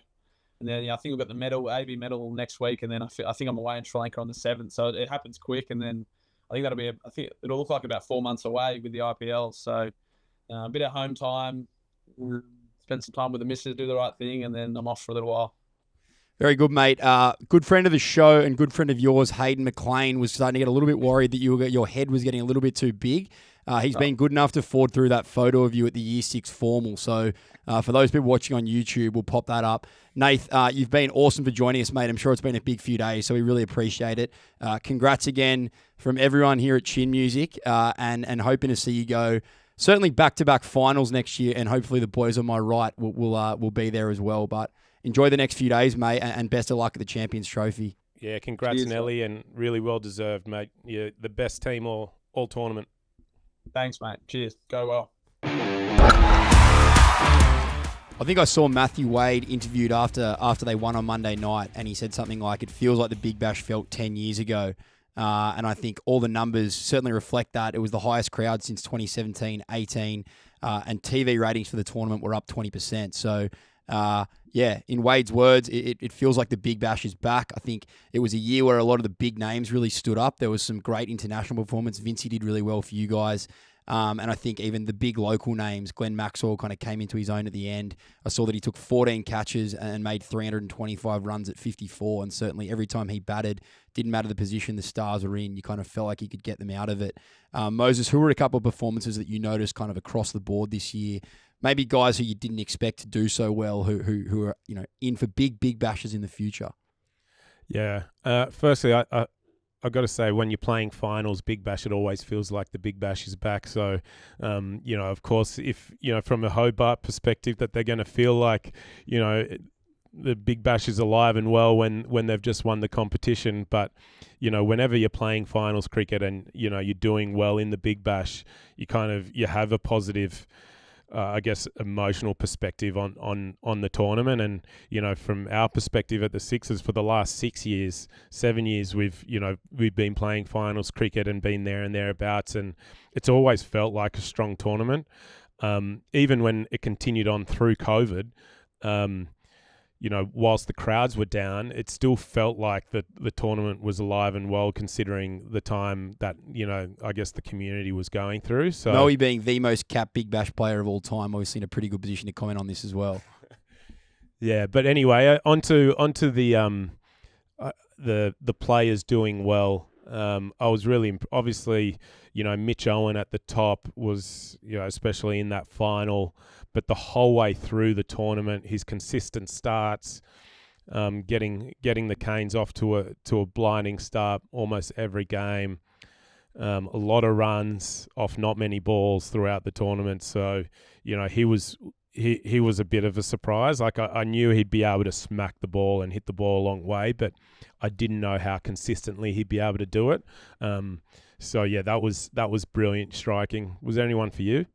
And then I think we've got the AB medal next week, and then I think I'm away in Sri Lanka on the 7th, so it happens quick. And then I think it'll look like about 4 months away with the IPL. So a bit of home time, spend some time with the missus, do the right thing, and then I'm off for a little while. Very good, mate. Good friend of the show and good friend of yours, Hayden McLean, was starting to get a little bit worried that your head was getting a little bit too big. He's been good enough to forward through that photo of you at the Year 6 formal. So for those people watching on YouTube, we'll pop that up. Nath, you've been awesome for joining us, mate. I'm sure it's been a big few days, so we really appreciate it. Congrats again from everyone here at Chin Music, and hoping to see you go certainly back-to-back finals next year, and hopefully the boys on my right will be there as well. But enjoy the next few days, mate, and best of luck at the Champions Trophy. Yeah, congrats, Cheers, Nelly, and really well-deserved, mate. You're the best team all tournament. Thanks, mate. Cheers. Go well. I think I saw Matthew Wade interviewed after they won on Monday night, and he said something like, it feels like the Big Bash felt 10 years ago. And I think all the numbers certainly reflect that. It was the highest crowd since 2017-18, and TV ratings for the tournament were up 20%. So, in Wade's words, it feels like the Big Bash is back. I think it was a year where a lot of the big names really stood up. There was some great international performance. Vincey did really well for you guys. And I think even the big local names, Glenn Maxwell kind of came into his own at the end. I saw that he took 14 catches and made 325 runs at 54. And certainly every time he batted, didn't matter the position the Stars were in, you kind of felt like he could get them out of it. Moises, who were a couple of performances that you noticed kind of across the board this year? Maybe guys who you didn't expect to do so well, who are in for big bashes in the future. Yeah. Firstly, I've got to say, when you're playing finals, Big Bash, it always feels like the Big Bash is back. So, of course, if, from a Hobart perspective, that they're going to feel like, the Big Bash is alive and well when they've just won the competition. But, whenever you're playing finals cricket and, you're doing well in the Big Bash, you have a positive emotional perspective on the tournament. And, from our perspective at the Sixers, for the last 7 years, we've been playing finals cricket and been there and thereabouts. And it's always felt like a strong tournament. Even when it continued on through COVID, whilst the crowds were down, it still felt like the tournament was alive and well, considering the time that, the community was going through. So Moey being the most capped Big Bash player of all time, obviously in a pretty good position to comment on this as well. Yeah, but anyway, onto the players doing well. I was really obviously, Mitch Owen at the top was, especially in that final, but the whole way through the tournament, his consistent starts, getting the Canes off to a blinding start almost every game, a lot of runs off not many balls throughout the tournament. So, he was a bit of a surprise. Like I knew he'd be able to smack the ball and hit the ball a long way, but I didn't know how consistently he'd be able to do it. So yeah, that was brilliant striking. Was there anyone for you?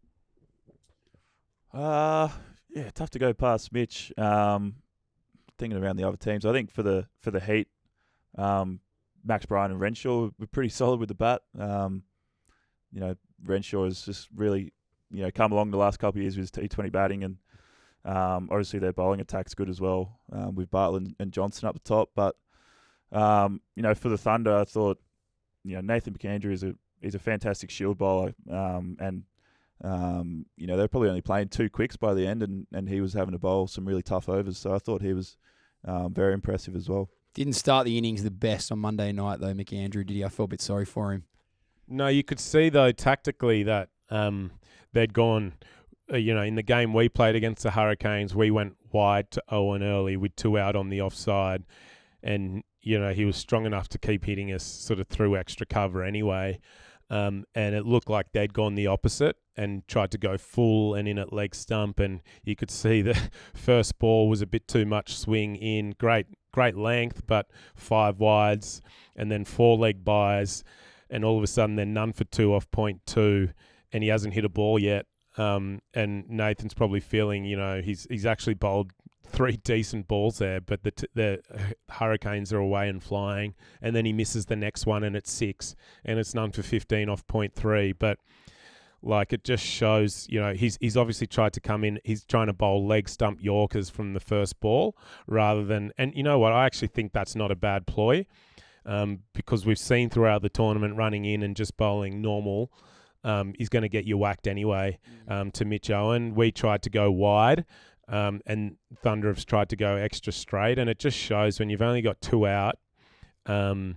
Tough to go past Mitch. Thinking around the other teams, I think for the Heat, Max Bryan and Renshaw were pretty solid with the bat. Renshaw has just really come along the last couple of years with his T20 batting, and obviously their bowling attack's good as well, with Bartlett and Johnson up the top. But for the Thunder, I thought Nathan McAndrew is a fantastic shield bowler, and they're probably only playing 2 quicks by the end, and he was having to bowl some really tough overs. So I thought he was very impressive as well. Didn't start the innings the best on Monday night though, McAndrew, did he? I felt a bit sorry for him. No, you could see though tactically that they'd gone, in the game we played against the Hurricanes, we went wide to Owen early with 2 out on the offside, and he was strong enough to keep hitting us sort of through extra cover anyway. And it looked like they'd gone the opposite and tried to go full and in at leg stump, and you could see the first ball was a bit too much swing in. Great length, but 5 wides and then 4 leg byes, and all of a sudden they're none for 2 off point 2, and he hasn't hit a ball yet. And Nathan's probably feeling, he's actually bowled 3 decent balls there, but the Hurricanes are away and flying, and then he misses the next one and it's 6, and it's none for 15 off point 3. But it just shows, he's obviously tried to come in. He's trying to bowl leg stump Yorkers from the first ball rather than, and you know what? I actually think that's not a bad ploy, because we've seen throughout the tournament running in and just bowling normal is going to get you whacked anyway. To Mitch Owen, we tried to go wide. and Thunder have tried to go extra straight, and it just shows when you've only got 2 out, and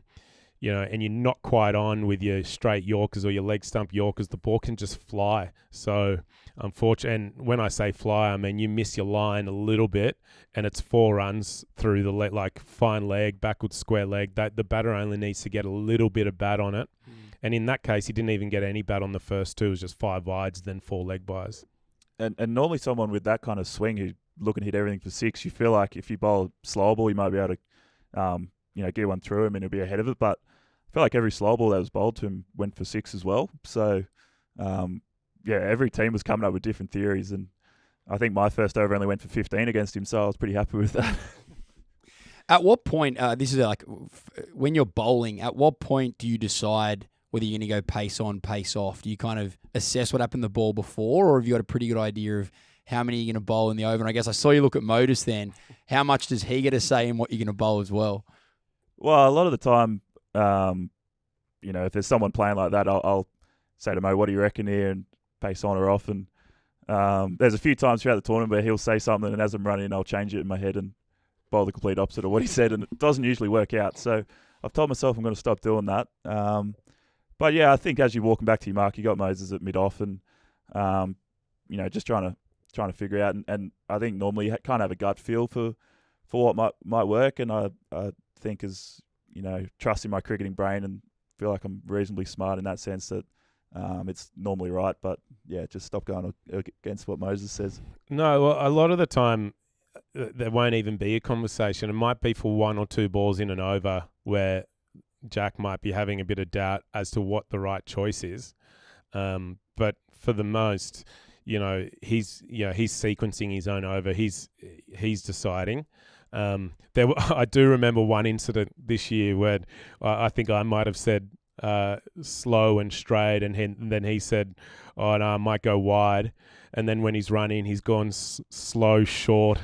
you're not quite on with your straight Yorkers or your leg stump Yorkers, the ball can just fly. So, unfortunately, and when I say fly, I mean you miss your line a little bit, and it's 4 runs through the like fine leg, backwards square leg. That the batter only needs to get a little bit of bat on it, and in that case, he didn't even get any bat on the first 2. It was just 5 wides, then 4 leg bys. And normally someone with that kind of swing who looking to hit everything for 6, you feel like if you bowl a slow ball, you might be able to, get one through him and he'll be ahead of it. But I feel like every slow ball that was bowled to him went for 6 as well. So, every team was coming up with different theories. And I think my first over only went for 15 against him, so I was pretty happy with that. At what point, this is like when you're bowling, at what point do you decide whether you're going to go pace on, pace off? Do you kind of assess what happened to the ball before, or have you got a pretty good idea of how many you're going to bowl in the over? And I guess I saw you look at Moises then. How much does he get a say in what you're going to bowl as well? Well, a lot of the time, if there's someone playing like that, I'll say to Mo, what do you reckon here? And pace on or off. And there's a few times throughout the tournament where he'll say something, and as I'm running, I'll change it in my head and bowl the complete opposite of what he said, and it doesn't usually work out. So I've told myself I'm going to stop doing that. But yeah, I think as you're walking back to your mark, you got Moises at mid-off, and just trying to figure out. And I think normally you kind of have a gut feel for what might work. And I think as trusting my cricketing brain and feel like I'm reasonably smart in that sense that it's normally right. But yeah, just stop going against what Moises says. No, well, a lot of the time there won't even be a conversation. It might be for 1 or 2 balls in and over where Jack might be having a bit of doubt as to what the right choice is. But for the most, he's sequencing his own over. He's deciding. I do remember one incident this year where I think I might have said slow and straight, and then he said, "Oh no, I might go wide." And then when he's running, he's gone slow, short,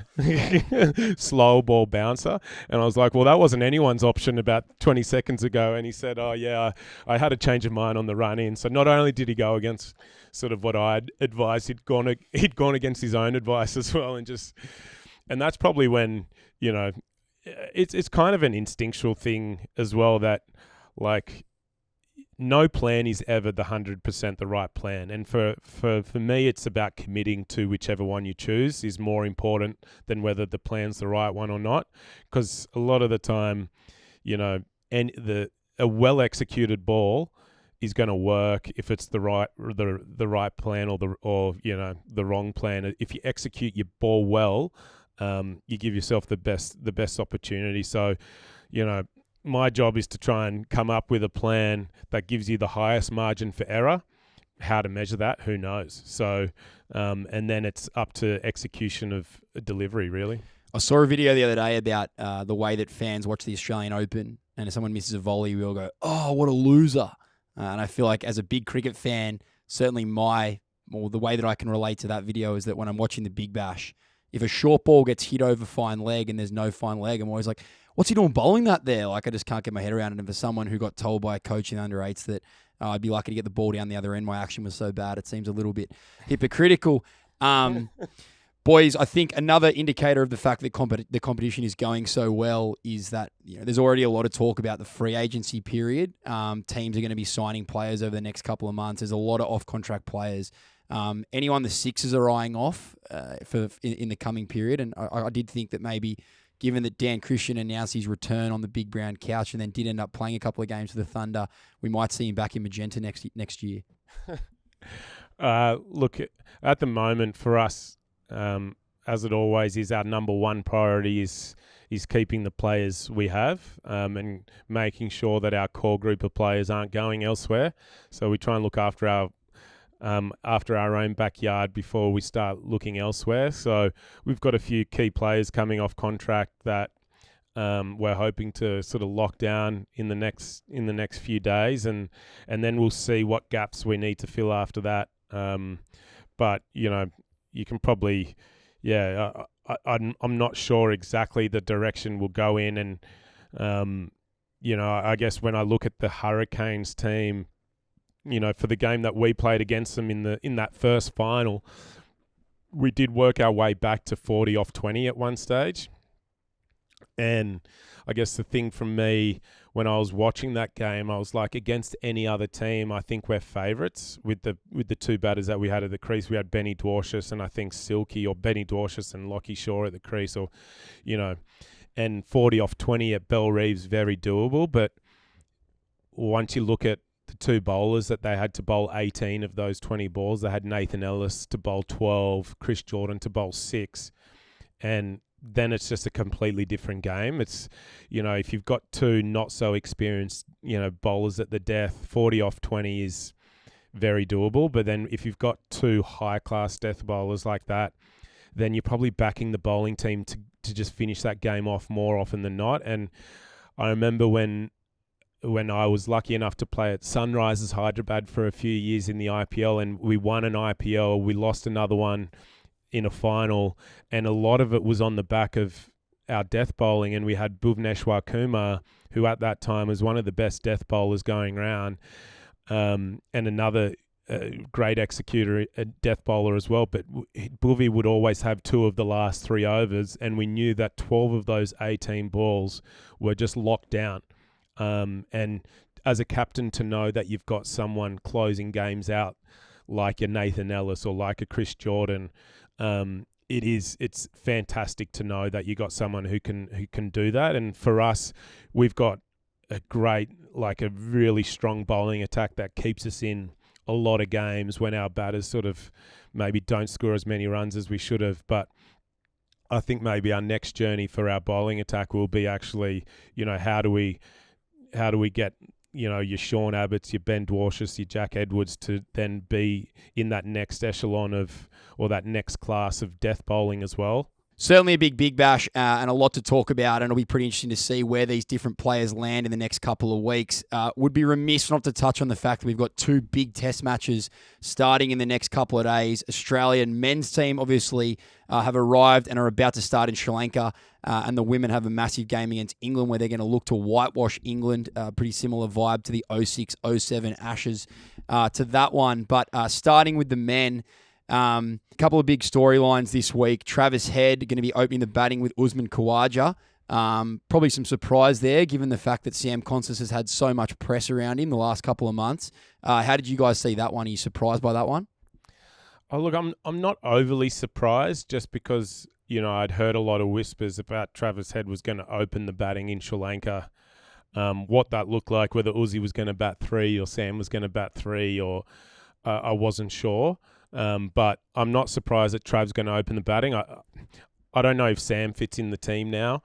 slow ball bouncer. And I was like, well, that wasn't anyone's option about 20 seconds ago. And he said, oh, yeah, I had a change of mind on the run in. So not only did he go against sort of what I'd advised, he'd gone against his own advice as well. And that's probably when, it's kind of an instinctual thing as well that, like, no plan is ever the 100% the right plan. And for me, it's about committing to whichever one you choose is more important than whether the plan's the right one or not. Because a lot of the time, a well-executed ball is going to work if it's the right plan or the wrong plan. If you execute your ball well, you give yourself the best opportunity. So, my job is to try and come up with a plan that gives you the highest margin for error. How to measure that, who knows? So, and then it's up to execution of delivery, really. I saw a video the other day about the way that fans watch the Australian Open, and if someone misses a volley, we all go, oh, what a loser. And I feel like as a big cricket fan, certainly the way that I can relate to that video is that when I'm watching the Big Bash, if a short ball gets hit over fine leg and there's no fine leg, I'm always like, what's he doing bowling that there? Like, I just can't get my head around it. And for someone who got told by a coach in the under-8s that I'd be lucky to get the ball down the other end, my action was so bad, it seems a little bit hypocritical. Boys, I think another indicator of the fact that the competition is going so well is that there's already a lot of talk about the free agency period. Teams are going to be signing players over the next couple of months. There's a lot of off-contract players. Anyone the Sixers are eyeing off in the coming period, and I did think that maybe, given that Dan Christian announced his return on the big brown couch and then did end up playing a couple of games for the Thunder, we might see him back in magenta next year. Look, at the moment for us, as it always is, our number one priority is keeping the players we have and making sure that our core group of players aren't going elsewhere. So we try and look after our own backyard before we start looking elsewhere. So we've got a few key players coming off contract that we're hoping to sort of lock down in the next few days, and then we'll see what gaps we need to fill after that. But you can probably, I'm not sure exactly the direction we'll go in, and I guess when I look at the Hurricanes team, for the game that we played against them in that first final, we did work our way back to 40 off 20 at one stage. And I guess the thing from me when I was watching that game, I was like, against any other team, I think we're favourites with the two batters that we had at the crease. We had Benny Dwarshuis and I think Silky, or Benny Dwarshuis and Lockie Shaw at the crease, or, you know, and 40 off 20 at Bell Reeves, very doable. But once you look at the two bowlers that they had to bowl 18 of those 20 balls, they had Nathan Ellis to bowl 12, Chris Jordan to bowl 6, and then it's just a completely different game. It's, you know, if you've got two not so experienced, you know, bowlers at the death, 40 off 20 is very doable. But then if you've got two high-class death bowlers like that, then you're probably backing the bowling team to just finish that game off more often than not. And I remember when I was lucky enough to play at Sunrisers Hyderabad for a few years in the IPL, and we won an IPL, we lost another one in a final, and a lot of it was on the back of our death bowling. And we had Bhuvneshwar Kumar, who at that time was one of the best death bowlers going around, and another great executor, a death bowler as well. But Bhuvi would always have 2 of the last 3 overs, and we knew that 12 of those 18 balls were just locked down. And as a captain, to know that you've got someone closing games out like a Nathan Ellis or like a Chris Jordan, it's fantastic to know that you got someone who can do that. And for us, we've got a really strong bowling attack that keeps us in a lot of games when our batters sort of maybe don't score as many runs as we should have. But I think maybe our next journey for our bowling attack will be actually, you know, how do we get, you know, your Sean Abbotts, your Ben Dwarshuis, your Jack Edwards to then be in that next echelon of, or that next class of death bowling as well. Certainly a big bash and a lot to talk about, and it'll be pretty interesting to see where these different players land in the next couple of weeks. Would be remiss not to touch on the fact that we've got 2 big test matches starting in the next couple of days. Australian men's team obviously have arrived and are about to start in Sri Lanka, and the women have a massive game against England where they're going to look to whitewash England. Pretty similar vibe to the 06-07 Ashes to that one. But starting with the men, a couple of big storylines this week. Travis Head going to be opening the batting with Usman Khawaja. Probably some surprise there, given the fact that Sam Constant has had so much press around him the last couple of months. How did you guys see that one? Are you surprised by that one? Oh, look, I'm not overly surprised, just because, you know, I'd heard a lot of whispers about Travis Head was going to open the batting in Sri Lanka. What that looked like, whether Uzi was going to bat 3 or Sam was going to bat 3, or I wasn't sure. But I'm not surprised that Trav's going to open the batting. I don't know if Sam fits in the team now.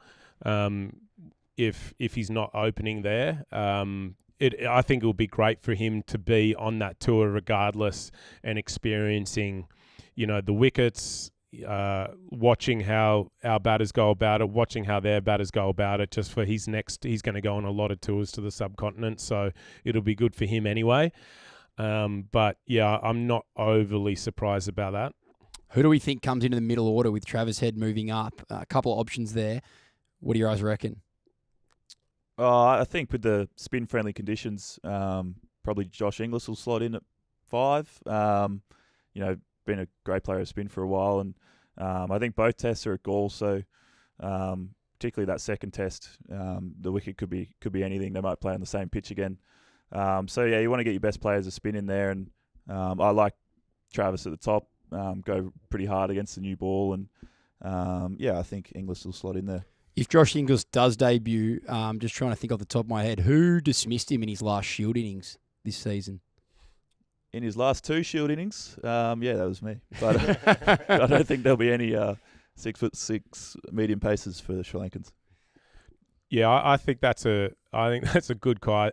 If he's not opening there, I think it will be great for him to be on that tour regardless, and experiencing, you know, the wickets, watching how our batters go about it, watching how their batters go about it. Just for he's going to go on a lot of tours to the subcontinent, so it'll be good for him anyway. But yeah, I'm not overly surprised about that. Who do we think comes into the middle order with Travis Head moving up? A couple of options there. What do you guys reckon? I think with the spin-friendly conditions, probably Josh Inglis will slot in at 5. You know, been a great player of spin for a while, and I think both tests are at Gaul, so particularly that second test, the wicket could be anything. They might play on the same pitch again. So yeah, you want to get your best players to spin in there, and I like Travis at the top. Go pretty hard against the new ball, and I think Inglis will slot in there. If Josh Inglis does debut, just trying to think off the top of my head, who dismissed him in his last Shield innings this season? In his last 2 Shield innings, that was me. But I don't think there'll be any 6'6" medium paces for the Sri Lankans. Yeah, I think that's a good call.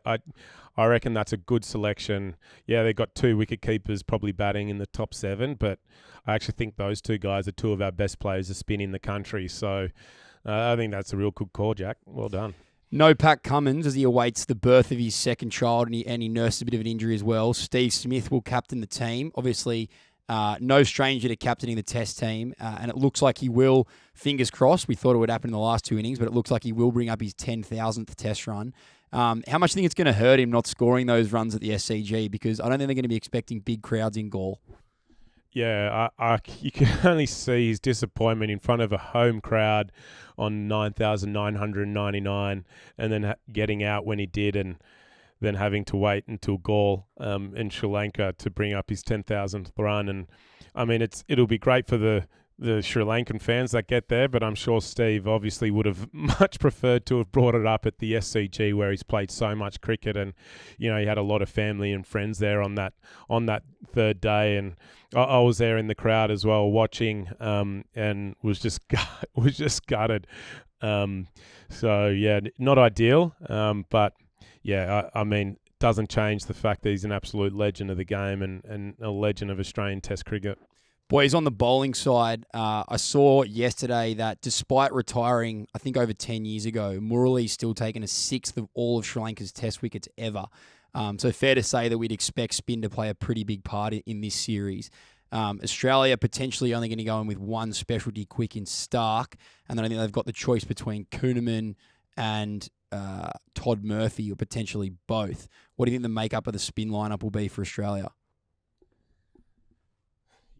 I reckon that's a good selection. Yeah, they've got 2 wicket keepers probably batting in the top 7, but I actually think those 2 guys are 2 of our best players to spin in the country. So I think that's a real good call, Jack. Well done. No Pat Cummins as he awaits the birth of his second child, and he nursed a bit of an injury as well. Steve Smith will captain the team. Obviously, no stranger to captaining the test team, and it looks like he will, fingers crossed, we thought it would happen in the last 2 innings, but it looks like he will bring up his 10,000th test run. How much do you think it's going to hurt him not scoring those runs at the SCG? Because I don't think they're going to be expecting big crowds in Gaul. you can only see his disappointment in front of a home crowd on 9,999, and then getting out when he did, and then having to wait until Gaul in Sri Lanka to bring up his 10,000th run. And I mean, it'll be great for the Sri Lankan fans that get there, but I'm sure Steve obviously would have much preferred to have brought it up at the SCG, where he's played so much cricket, and he had a lot of family and friends there on that third day. And I was there in the crowd as well, watching, and was just gutted. So yeah, not ideal, but yeah, I mean, doesn't change the fact that he's an absolute legend of the game and a legend of Australian Test cricket. Boys, on the bowling side, I saw yesterday that despite retiring, I think over 10 years ago, Murali's still taken a sixth of all of Sri Lanka's Test wickets ever. So fair to say that we'd expect spin to play a pretty big part in this series. Australia potentially only going to go in with one specialty quick in Stark, and then I think they've got the choice between Kuhnemann and Todd Murphy, or potentially both. What do you think the makeup of the spin lineup will be for Australia?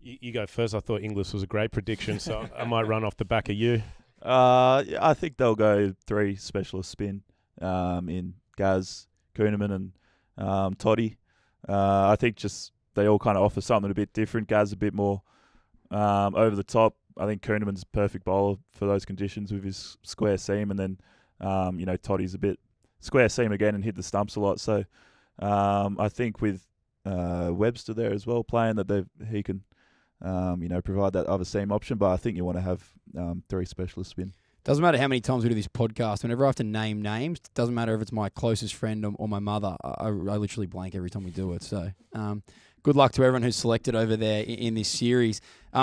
You go first. I thought Inglis was a great prediction, so I might run off the back of you. I think they'll go 3 specialist spin in Gaz, Kuhnemann and Toddy. I think just they all kind of offer something a bit different. Gaz a bit more over the top. I think Kuhnemann's a perfect bowler for those conditions with his square seam, and then Toddy's a bit square seam again and hit the stumps a lot. So I think with Webster there as well playing, that he can provide that other seam option. But I think you want to have 3 specialist spin. Doesn't matter how many times we do this podcast. Whenever I have to name names, doesn't matter if it's my closest friend or my mother. I literally blank every time we do it. So good luck to everyone who's selected over there in this series.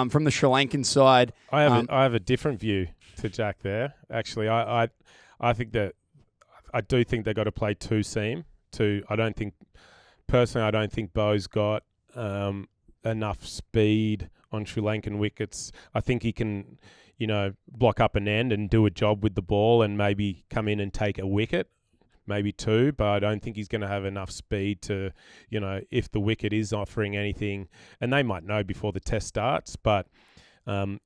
From the Sri Lankan side, I have a different view to Jack there. Actually, I do think they got to play 2 seam. I don't think Bo's got enough speed on Sri Lankan wickets. I think he can, block up an end and do a job with the ball and maybe come in and take a wicket, maybe 2, but I don't think he's going to have enough speed to, if the wicket is offering anything, and they might know before the test starts, but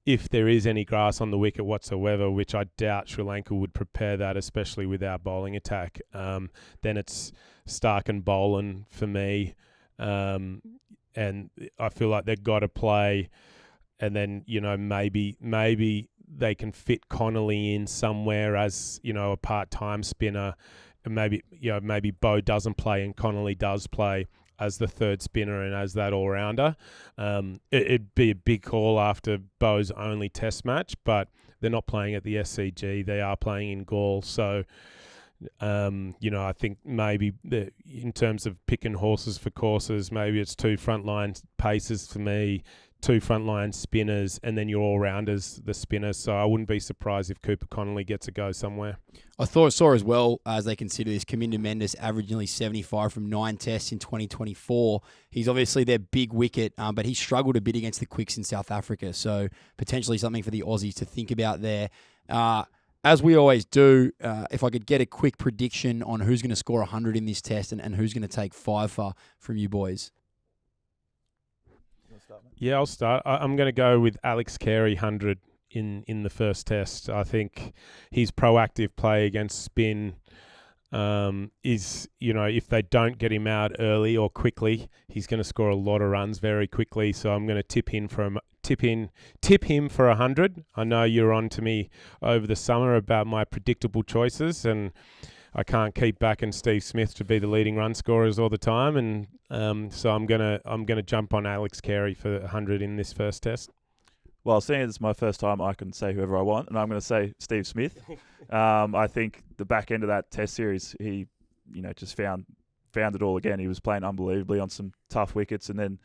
if there is any grass on the wicket whatsoever, which I doubt Sri Lanka would prepare that, especially with our bowling attack, then it's Stark and Boland for me. And I feel like they've got to play, and then, maybe they can fit Connolly in somewhere as, a part-time spinner. And maybe Bo doesn't play and Connolly does play as the third spinner and as that all-rounder. It'd be a big call after Bo's only test match, but they're not playing at the SCG. They are playing in Gaul. So, I think maybe in terms of picking horses for courses, maybe it's 2 frontline pacers for me, 2 frontline spinners, and then your all-rounders, the spinners. So I wouldn't be surprised if Cooper Connolly gets a go somewhere. I saw as well, as they consider this, Kaminda Mendes averaged nearly 75 from 9 tests in 2024. He's obviously their big wicket, but he struggled a bit against the quicks in South Africa. So potentially something for the Aussies to think about there. As we always do, if I could get a quick prediction on who's going to score 100 in this test and who's going to take 5 from you boys. Yeah, I'll start. I'm going to go with Alex Carey 100 in the first test. I think his proactive play against spin is, if they don't get him out early or quickly, he's going to score a lot of runs very quickly. So I'm going to tip him for 100. I know you're on to me over the summer about my predictable choices, and I can't keep backing Steve Smith to be the leading run scorers all the time, and so I'm gonna jump on Alex Carey for 100 in this first test. Well, seeing as it's my first time, I can say whoever I want, and I'm going to say Steve Smith. I think the back end of that test series, he, just found it all again. He was playing unbelievably on some tough wickets, and then,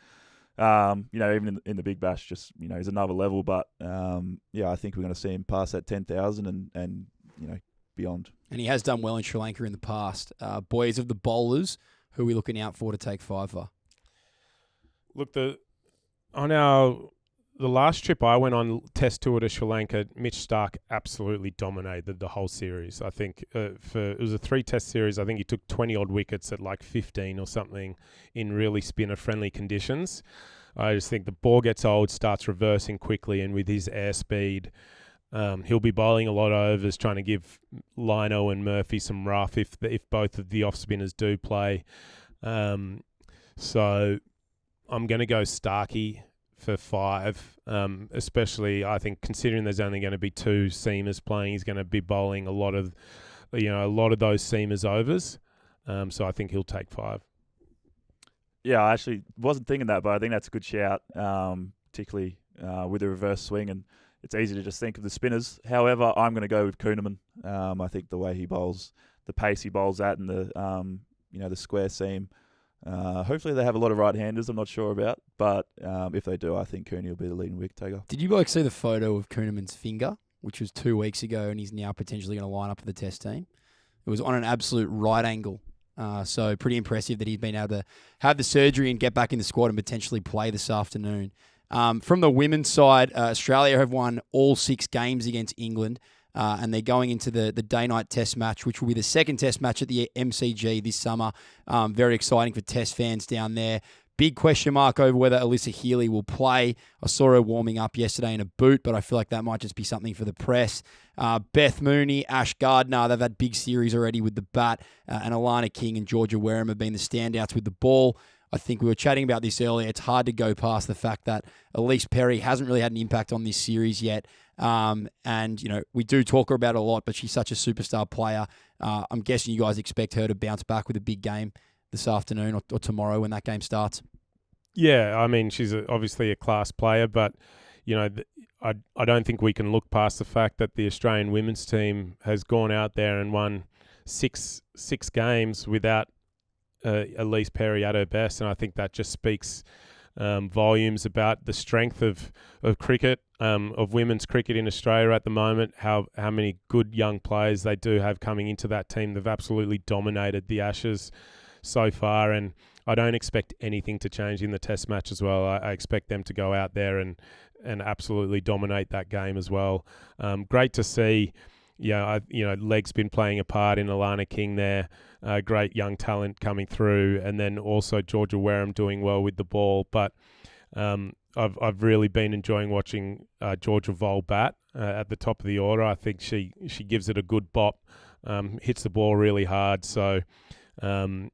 even in the Big Bash, just, he's another level. But, I think we're going to see him pass that 10,000 and beyond. And he has done well in Sri Lanka in the past. Boys of the bowlers, who are we looking out for to take 5 for? Look, the last trip I went on test tour to Sri Lanka, Mitch Stark absolutely dominated the whole series. I think it was a 3-test series. I think he took 20 odd wickets at like 15 or something in really spinner friendly conditions. I just think the ball gets old, starts reversing quickly, and with his airspeed, he'll be bowling a lot of overs, trying to give Lino and Murphy some rough if both of the off spinners do play. So I'm going to go Starkey for 5, especially I think considering there's only going to be 2 seamers playing, he's going to be bowling a lot of those seamers overs. So I think he'll take 5. Yeah, I actually wasn't thinking that, but I think that's a good shout, particularly with the reverse swing, and it's easy to just think of the spinners. However, I'm going to go with Kuhnemann. I think the way he bowls, the pace he bowls at, and the square seam. Hopefully they have a lot of right-handers. I'm not sure about, but if they do, I think Cooney will be the leading wicket taker. Did you both see the photo of Kuhnemann's finger, which was 2 weeks ago, and he's now potentially going to line up for the Test team? It was on an absolute right angle. So pretty impressive that he's been able to have the surgery and get back in the squad and potentially play this afternoon. From the women's side, Australia have won all 6 games against England, and they're going into the day-night test match, which will be the second test match at the MCG this summer. Very exciting for test fans down there. Big question mark over whether Alyssa Healy will play. I saw her warming up yesterday in a boot, but I feel like that might just be something for the press. Beth Mooney, Ash Gardner, they've had big series already with the bat, and Alana King and Georgia Wareham have been the standouts with the ball. I think we were chatting about this earlier. It's hard to go past the fact that Elise Perry hasn't really had an impact on this series yet. And, we do talk about her a lot, but she's such a superstar player. I'm guessing you guys expect her to bounce back with a big game this afternoon or tomorrow when that game starts. Yeah, I mean, she's obviously a class player, but, I don't think we can look past the fact that the Australian women's team has gone out there and won six games without Elise Perry at her best, and I think that just speaks volumes about the strength of cricket, of women's cricket in Australia at the moment, how many good young players they do have coming into that team. They've absolutely dominated the Ashes so far, and I don't expect anything to change in the test match as well. I expect them to go out there and absolutely dominate that game as well. Great to see. Leg's been playing a part in Alana King there. Great young talent coming through, and then also Georgia Wareham doing well with the ball. But I've really been enjoying watching Georgia Vol bat at the top of the order. I think she gives it a good bop, hits the ball really hard. So I'm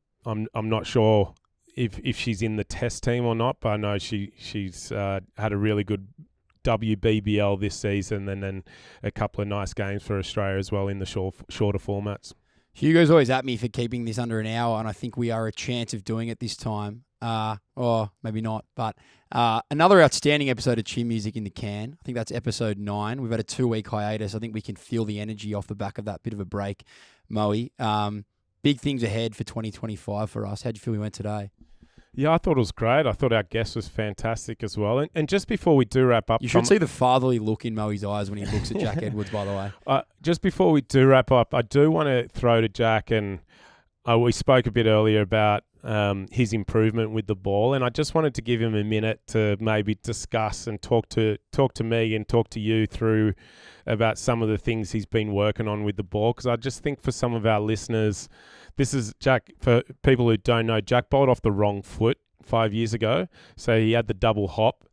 not sure if she's in the test team or not, but I know she's had a really good WBBL this season, and then a couple of nice games for Australia as well in the shorter formats. Hugo's always at me for keeping this under an hour, and I think we are a chance of doing it this time. Or maybe not, but another outstanding episode of Chin Music in the can. I think that's episode 9. We've had a 2-week hiatus. I think we can feel the energy off the back of that bit of a break, Moey. Big things ahead for 2025 for us. How'd you feel we went today? Yeah, I thought it was great. I thought our guest was fantastic as well. And just before we do wrap up... You should see the fatherly look in Moey's eyes when he looks at Jack Edwards, by the way. Just before we do wrap up, I do want to throw to Jack, and we spoke a bit earlier about his improvement with the ball, and I just wanted to give him a minute to maybe discuss and talk to me and talk to you through about some of the things he's been working on with the ball, because I just think for some of our listeners... This is Jack, for people who don't know, Jack bowled off the wrong foot 5 years ago. So he had the double hop.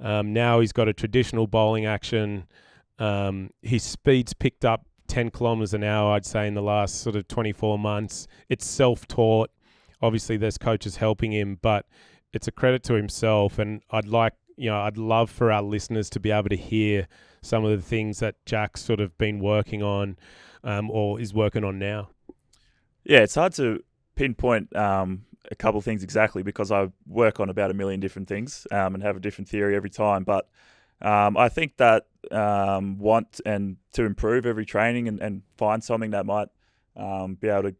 Now he's got a traditional bowling action. His speed's picked up 10 kilometres an hour, I'd say, in the last sort of 24 months. It's self-taught. Obviously, there's coaches helping him, but it's a credit to himself. And I'd love for our listeners to be able to hear some of the things that Jack's sort of been working on or is working on now. Yeah, it's hard to pinpoint a couple of things exactly because I work on about a million different things and have a different theory every time. But I think that want and to improve every training and find something that might be able to,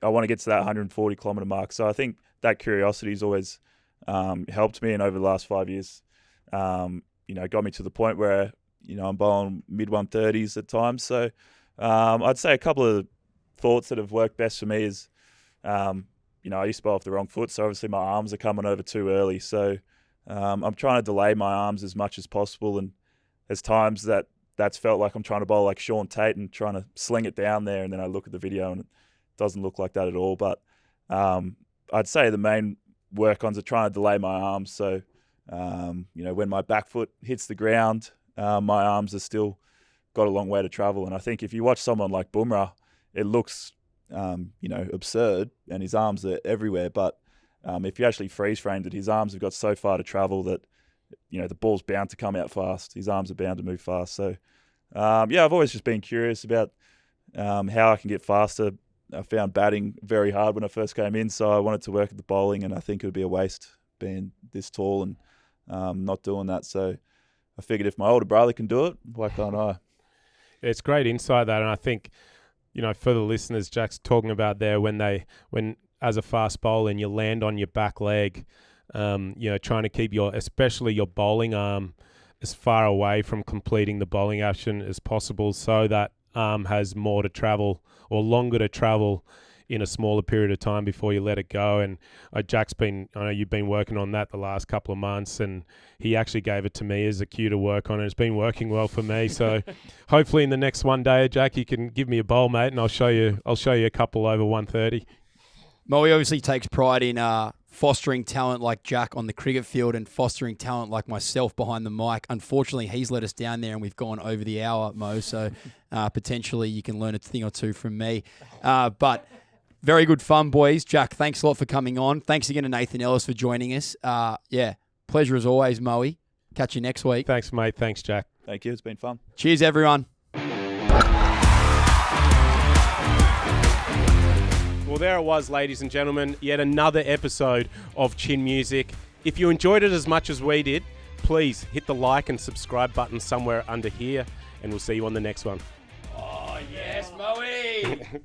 I want to get to that 140 kilometre mark. So I think that curiosity has always helped me, and over the last 5 years, got me to the point where, I'm bowling mid-130s at times. So I'd say a couple of thoughts that have worked best for me is, I used to bowl off the wrong foot, so obviously my arms are coming over too early. So I'm trying to delay my arms as much as possible, and there's times that's felt like I'm trying to bowl like Sean Tate and trying to sling it down there, and then I look at the video and it doesn't look like that at all. But I'd say the main work-ons are trying to delay my arms, so When my back foot hits the ground, my arms are still got a long way to travel. And I think if you watch someone like Bumrah, it looks, absurd, and his arms are everywhere. But if you actually freeze framed it, his arms have got so far to travel that, the ball's bound to come out fast. His arms are bound to move fast. So, I've always just been curious about how I can get faster. I found batting very hard when I first came in, so I wanted to work at the bowling, and I think it would be a waste being this tall and not doing that. So I figured if my older brother can do it, why can't I? It's great insight, that, and I think, for the listeners, Jack's talking about there when as a fast bowler and you land on your back leg, trying to keep especially your bowling arm as far away from completing the bowling action as possible, so that arm has more to travel or longer to travel in a smaller period of time before you let it go. And I know you've been working on that the last couple of months, and he actually gave it to me as a cue to work on it. It's been working well for me. So hopefully in the next one day, Jack, you can give me a bowl, mate, and I'll show you a couple over 130. Moey obviously takes pride in fostering talent like Jack on the cricket field and fostering talent like myself behind the mic. Unfortunately, he's let us down there and we've gone over the hour, Mo, so potentially you can learn a thing or two from me. But very good fun, boys. Jack, thanks a lot for coming on. Thanks again to Nathan Ellis for joining us. Pleasure as always, Moey. Catch you next week. Thanks, mate. Thanks, Jack. Thank you. It's been fun. Cheers, everyone. Well, there it was, ladies and gentlemen. Yet another episode of Chin Music. If you enjoyed it as much as we did, please hit the like and subscribe button somewhere under here, and we'll see you on the next one. Oh, yes, Moey.